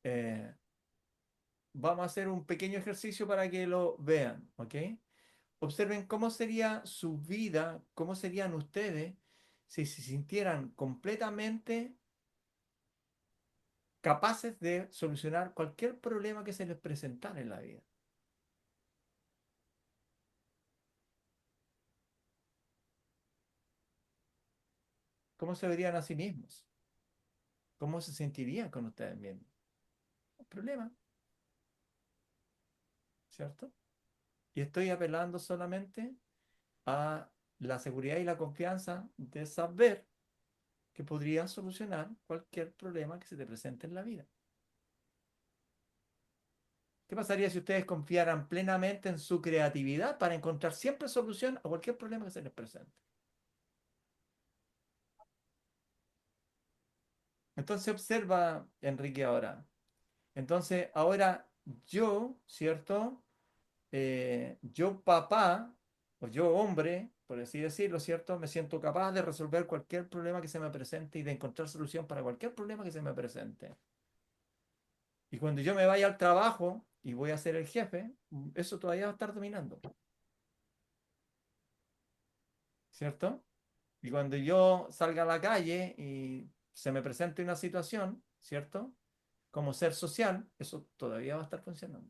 eh, vamos a hacer un pequeño ejercicio para que lo vean, ¿ok? Observen cómo sería su vida, cómo serían ustedes si se sintieran completamente capaces de solucionar cualquier problema que se les presentara en la vida. ¿Cómo se verían a sí mismos? ¿Cómo se sentirían con ustedes mismos? Un problema, ¿cierto? Y estoy apelando solamente a la seguridad y la confianza de saber que podría solucionar cualquier problema que se te presente en la vida. ¿Qué pasaría si ustedes confiaran plenamente en su creatividad para encontrar siempre solución a cualquier problema que se les presente? Entonces observa, Enrique, ahora. Entonces, ahora yo, ¿cierto? Yo papá, o yo hombre, por así decirlo, ¿cierto? Me siento capaz de resolver cualquier problema que se me presente y de encontrar solución para cualquier problema que se me presente. Y cuando yo me vaya al trabajo y voy a ser el jefe, eso todavía va a estar dominando, ¿cierto? Y cuando yo salga a la calle y se me presente una situación, ¿cierto? Como ser social, eso todavía va a estar funcionando.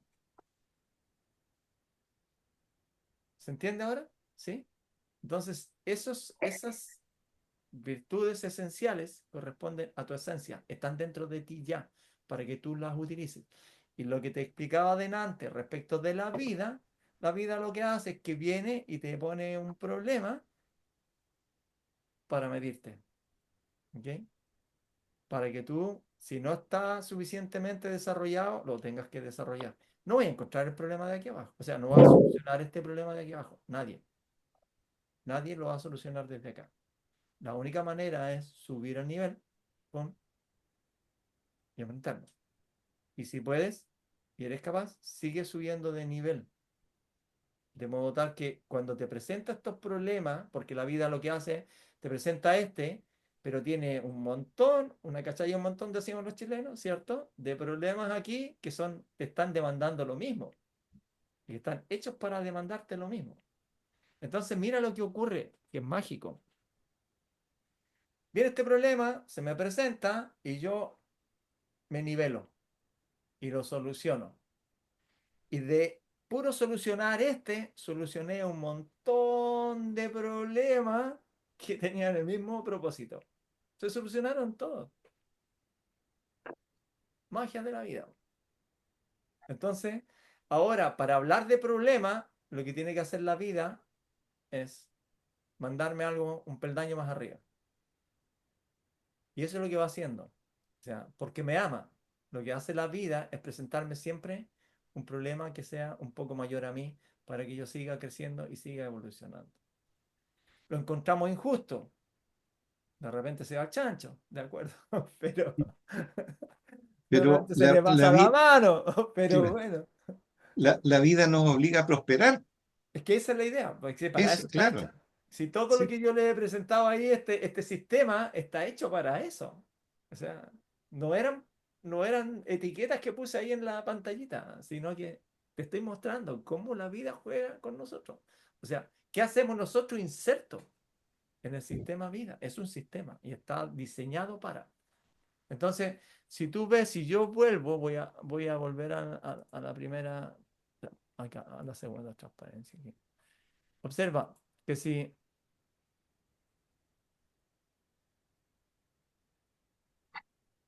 ¿Se entiende ahora? ¿Sí? Entonces, esas virtudes esenciales corresponden a tu esencia, están dentro de ti ya, para que tú las utilices. Y lo que te explicaba adelante respecto de la vida lo que hace es que viene y te pone un problema para medirte, ¿ok? Para que tú, si no está suficientemente desarrollado, lo tengas que desarrollar. No voy a encontrar el problema de aquí abajo, o sea, no va a solucionar este problema de aquí abajo, nadie. Nadie lo va a solucionar desde acá. La única manera es subir al nivel con y aumentarlo. Y si puedes y eres capaz, sigue subiendo de nivel. De modo tal que cuando te presenta estos problemas, porque la vida lo que hace, te presenta pero tiene un montón, una cachalla, un montón, decimos los chilenos, ¿cierto? De problemas aquí que te están demandando lo mismo. Y están hechos para demandarte lo mismo. Entonces, mira lo que ocurre, que es mágico. Viene este problema, se me presenta y yo me nivelo y lo soluciono. Y de puro solucionar solucioné un montón de problemas que tenían el mismo propósito. Se solucionaron todos. Magia de la vida. Entonces, ahora, para hablar de problemas, lo que tiene que hacer la vida es mandarme algo, un peldaño más arriba. Y eso es lo que va haciendo. O sea, porque me ama. Lo que hace la vida es presentarme siempre un problema que sea un poco mayor a mí para que yo siga creciendo y siga evolucionando. Lo encontramos injusto. De repente se va al chancho, ¿de acuerdo? Pero de Pero repente se le pasa la mano, pero claro, bueno. la vida nos obliga a prosperar. Es que esa es la idea, porque para eso Eso, está claro. hecha. Si todo lo Sí. que yo le he presentado ahí, este sistema está hecho para eso. O sea, no eran, no eran etiquetas que puse ahí en la pantallita, sino que te estoy mostrando cómo la vida juega con nosotros. O sea, ¿qué hacemos nosotros insertos en el sistema vida? Es un sistema y está diseñado para. Entonces, si tú ves, si yo vuelvo, voy a volver a la primera, acá, a la segunda transparencia. Aquí. Observa que si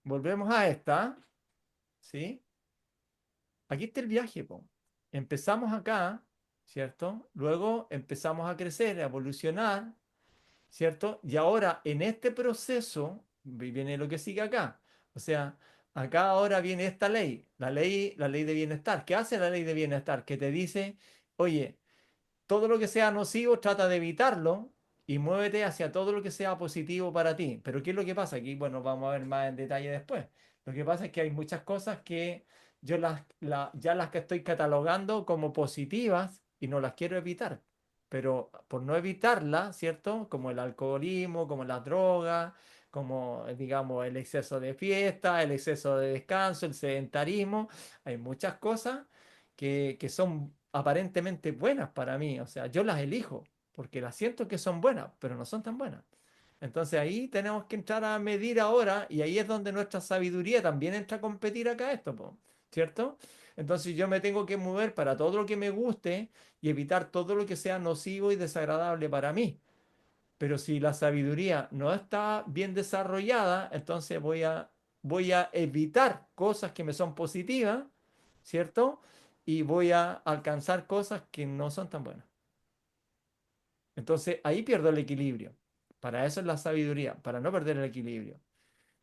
volvemos a esta, ¿sí? Aquí está el viaje, po. Empezamos acá, ¿cierto? Luego empezamos a crecer, a evolucionar, ¿cierto? Y ahora en este proceso viene lo que sigue acá. O sea, acá ahora viene esta ley, la ley de bienestar. ¿Qué hace la ley de bienestar? Que te dice, oye, todo lo que sea nocivo, trata de evitarlo y muévete hacia todo lo que sea positivo para ti. Pero ¿qué es lo que pasa? Aquí, bueno, vamos a ver más en detalle después. Lo que pasa es que hay muchas cosas que yo ya las que estoy catalogando como positivas y no las quiero evitar. Pero por no evitarlas, ¿cierto? Como el alcoholismo, como la droga, como, digamos, el exceso de fiesta, el exceso de descanso, el sedentarismo, hay muchas cosas que son aparentemente buenas para mí. O sea, yo las elijo porque las siento que son buenas, pero no son tan buenas. Entonces ahí tenemos que entrar a medir ahora y ahí es donde nuestra sabiduría también entra a competir acá esto, po, ¿cierto? Entonces yo me tengo que mover para todo lo que me guste y evitar todo lo que sea nocivo y desagradable para mí. Pero si la sabiduría no está bien desarrollada, entonces voy a evitar cosas que me son positivas, ¿cierto? Y voy a alcanzar cosas que no son tan buenas. Entonces ahí pierdo el equilibrio. Para eso es la sabiduría, para no perder el equilibrio.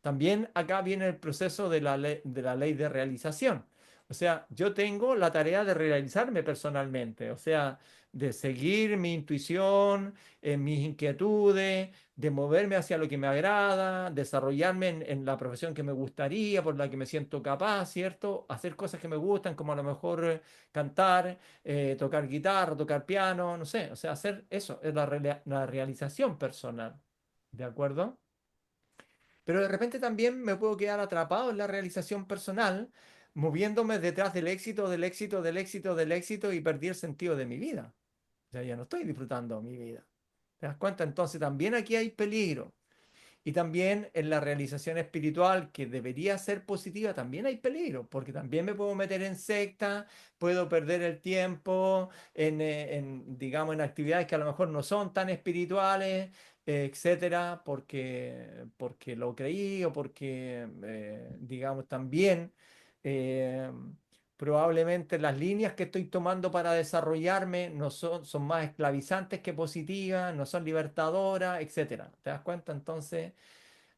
También acá viene el proceso de la ley de realización. O sea, yo tengo la tarea de realizarme personalmente, o sea, de seguir mi intuición, mis inquietudes, de moverme hacia lo que me agrada, desarrollarme en la profesión que me gustaría, por la que me siento capaz, ¿cierto? Hacer cosas que me gustan, como a lo mejor cantar, tocar guitarra, tocar piano, no sé, o sea, hacer eso, es la realización personal, ¿de acuerdo? Pero de repente también me puedo quedar atrapado en la realización personal, moviéndome detrás del éxito, del éxito, del éxito, del éxito y perdí el sentido de mi vida. O sea, ya no estoy disfrutando mi vida. ¿Te das cuenta? Entonces también aquí hay peligro. Y también en la realización espiritual, que debería ser positiva, también hay peligro, porque también me puedo meter en secta, puedo perder el tiempo digamos, en actividades que a lo mejor no son tan espirituales, etcétera, porque lo creí o porque, digamos, también eh, probablemente las líneas que estoy tomando para desarrollarme no son más esclavizantes que positivas, no son libertadoras, etcétera. ¿Te das cuenta? Entonces,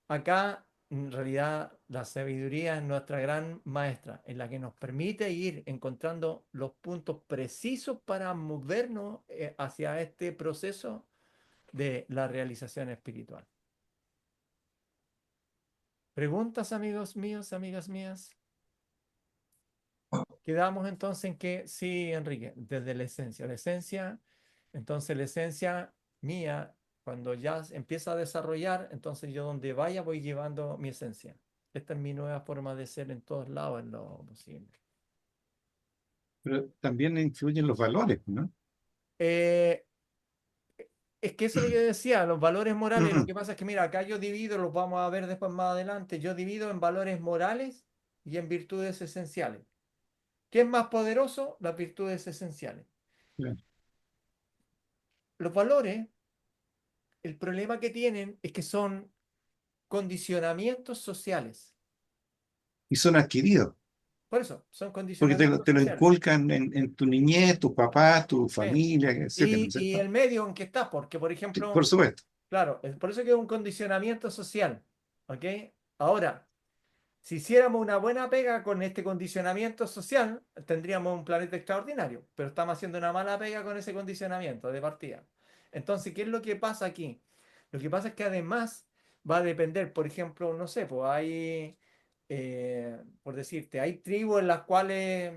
acá en realidad la sabiduría es nuestra gran maestra, en la que nos permite ir encontrando los puntos precisos para movernos hacia este proceso de la realización espiritual. ¿Preguntas, amigos míos, amigas mías? Quedamos entonces en que sí, Enrique, desde la esencia. Entonces la esencia mía, cuando ya empieza a desarrollar, entonces yo donde vaya voy llevando mi esencia. Esta es mi nueva forma de ser en todos lados, en lo posible. Pero también influyen los valores, ¿no? Eh, es que eso es lo que decía, los valores morales. Lo que pasa es que, mira, acá yo divido, los vamos a ver después más adelante, yo divido en valores morales y en virtudes esenciales. ¿Qué es más poderoso? Las virtudes esenciales. Claro. Los valores, el problema que tienen es que son condicionamientos sociales. Y son adquiridos, Por eso, son porque condicionamientos te lo sociales. inculcan en tu niñez, tus papás, tu Sí. familia, etcétera, ¿no es Y cierto? el medio en que estás, porque, por Sí, ejemplo, por supuesto. claro, por eso que es un condicionamiento social. ¿Ok? Ahora, si hiciéramos una buena pega con este condicionamiento social, tendríamos un planeta extraordinario, pero estamos haciendo una mala pega con ese condicionamiento de partida. Entonces, ¿qué es lo que pasa aquí? Lo que pasa es que además va a depender, por ejemplo, no sé, pues por decirte, hay tribus en las cuales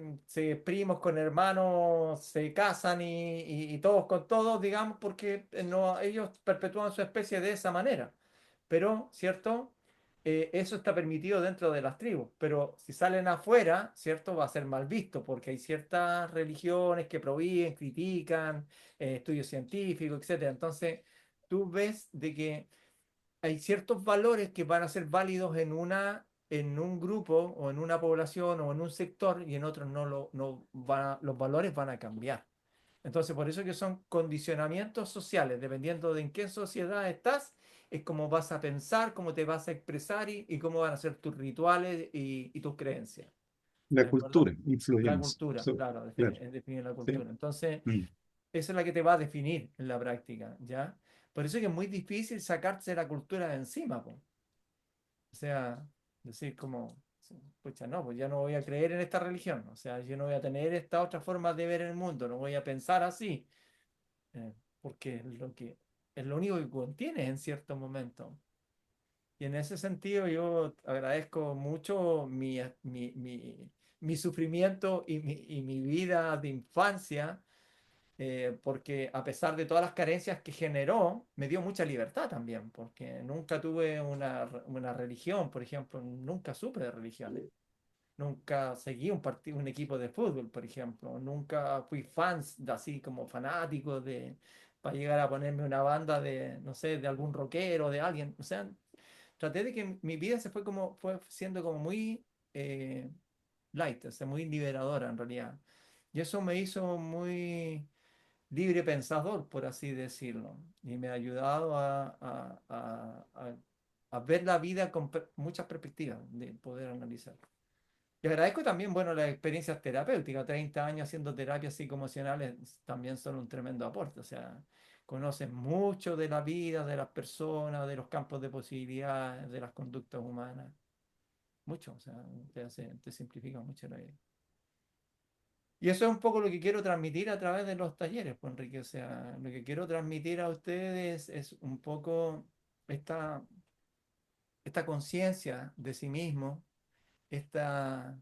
primos con hermanos se casan y todos con todos, digamos, porque no, ellos perpetúan su especie de esa manera. Pero, ¿cierto? eso está permitido dentro de las tribus, pero si salen afuera, ¿cierto? Va a ser mal visto porque hay ciertas religiones que prohíben, critican, estudios científicos, etcétera. Entonces, tú ves de que hay ciertos valores que van a ser válidos en un grupo o en una población o en un sector y en otros no los valores van a cambiar. Entonces, por eso que son condicionamientos sociales, dependiendo de en qué sociedad estás, es cómo vas a pensar, cómo te vas a expresar y cómo van a ser tus rituales y tus creencias. ¿De La acuerdo? cultura influye La en eso. cultura, Eso, claro, claro. definir la Sí. cultura. Entonces, Mm. esa es la que te va a definir en la práctica, ¿ya? Por eso que es muy difícil sacarse la cultura de encima, po. O sea, decir como, pucha, no, pues ya no voy a creer en esta religión, o sea, yo no voy a tener esta otra forma de ver el mundo, no voy a pensar así, porque es lo único que contienes en cierto momento. Y en ese sentido yo agradezco mucho mi sufrimiento y mi vida de infancia, porque a pesar de todas las carencias que generó, me dio mucha libertad también, porque nunca tuve una religión, por ejemplo, nunca supe de religiones. Nunca seguí un partido, un equipo de fútbol, por ejemplo. Nunca fui fans, así como fanático para llegar a ponerme una banda de, no sé, de algún rockero, de alguien. O sea, traté de que mi vida fue siendo como muy eh, light, o sea, muy liberadora en realidad. Y eso me hizo muy libre pensador, por así decirlo. Y me ha ayudado a ver la vida con muchas perspectivas, de poder analizar. Y agradezco también, bueno, las experiencias terapéuticas. 30 años haciendo terapias psicoemocionales también son un tremendo aporte. O sea, conoces mucho de la vida, de las personas, de los campos de posibilidades, de las conductas humanas. Mucho, o sea, te simplifica mucho la vida. Y eso es un poco lo que quiero transmitir a través de los talleres, pues Enrique. O sea, lo que quiero transmitir a ustedes es un poco esta, esta conciencia de sí mismo, esta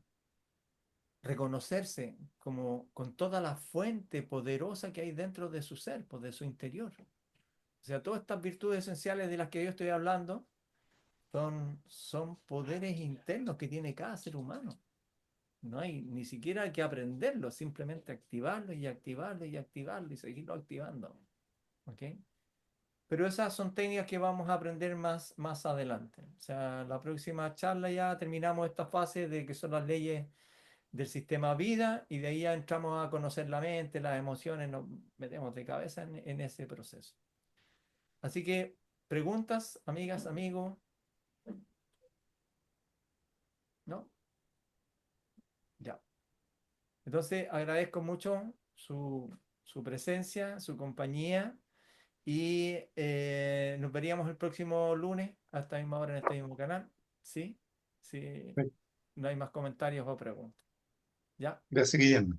reconocerse como con toda la fuente poderosa que hay dentro de su ser, pues de su interior. O sea, todas estas virtudes esenciales de las que yo estoy hablando son poderes internos que tiene cada ser humano. No hay ni siquiera que aprenderlo, simplemente activarlo y activarlo y activarlo y seguirlo activando. ¿Ok? Pero esas son técnicas que vamos a aprender más adelante. O sea, la próxima charla ya terminamos esta fase de que son las leyes del sistema vida y de ahí ya entramos a conocer la mente, las emociones, nos metemos de cabeza en ese proceso. Así que, preguntas, amigas, amigos, ¿no? Ya. Entonces, agradezco mucho su presencia, su compañía y nos veríamos el próximo lunes a esta misma hora en este mismo canal. ¿Sí? Sí. No hay más comentarios o preguntas. ¿Ya? Gracias, Guillermo.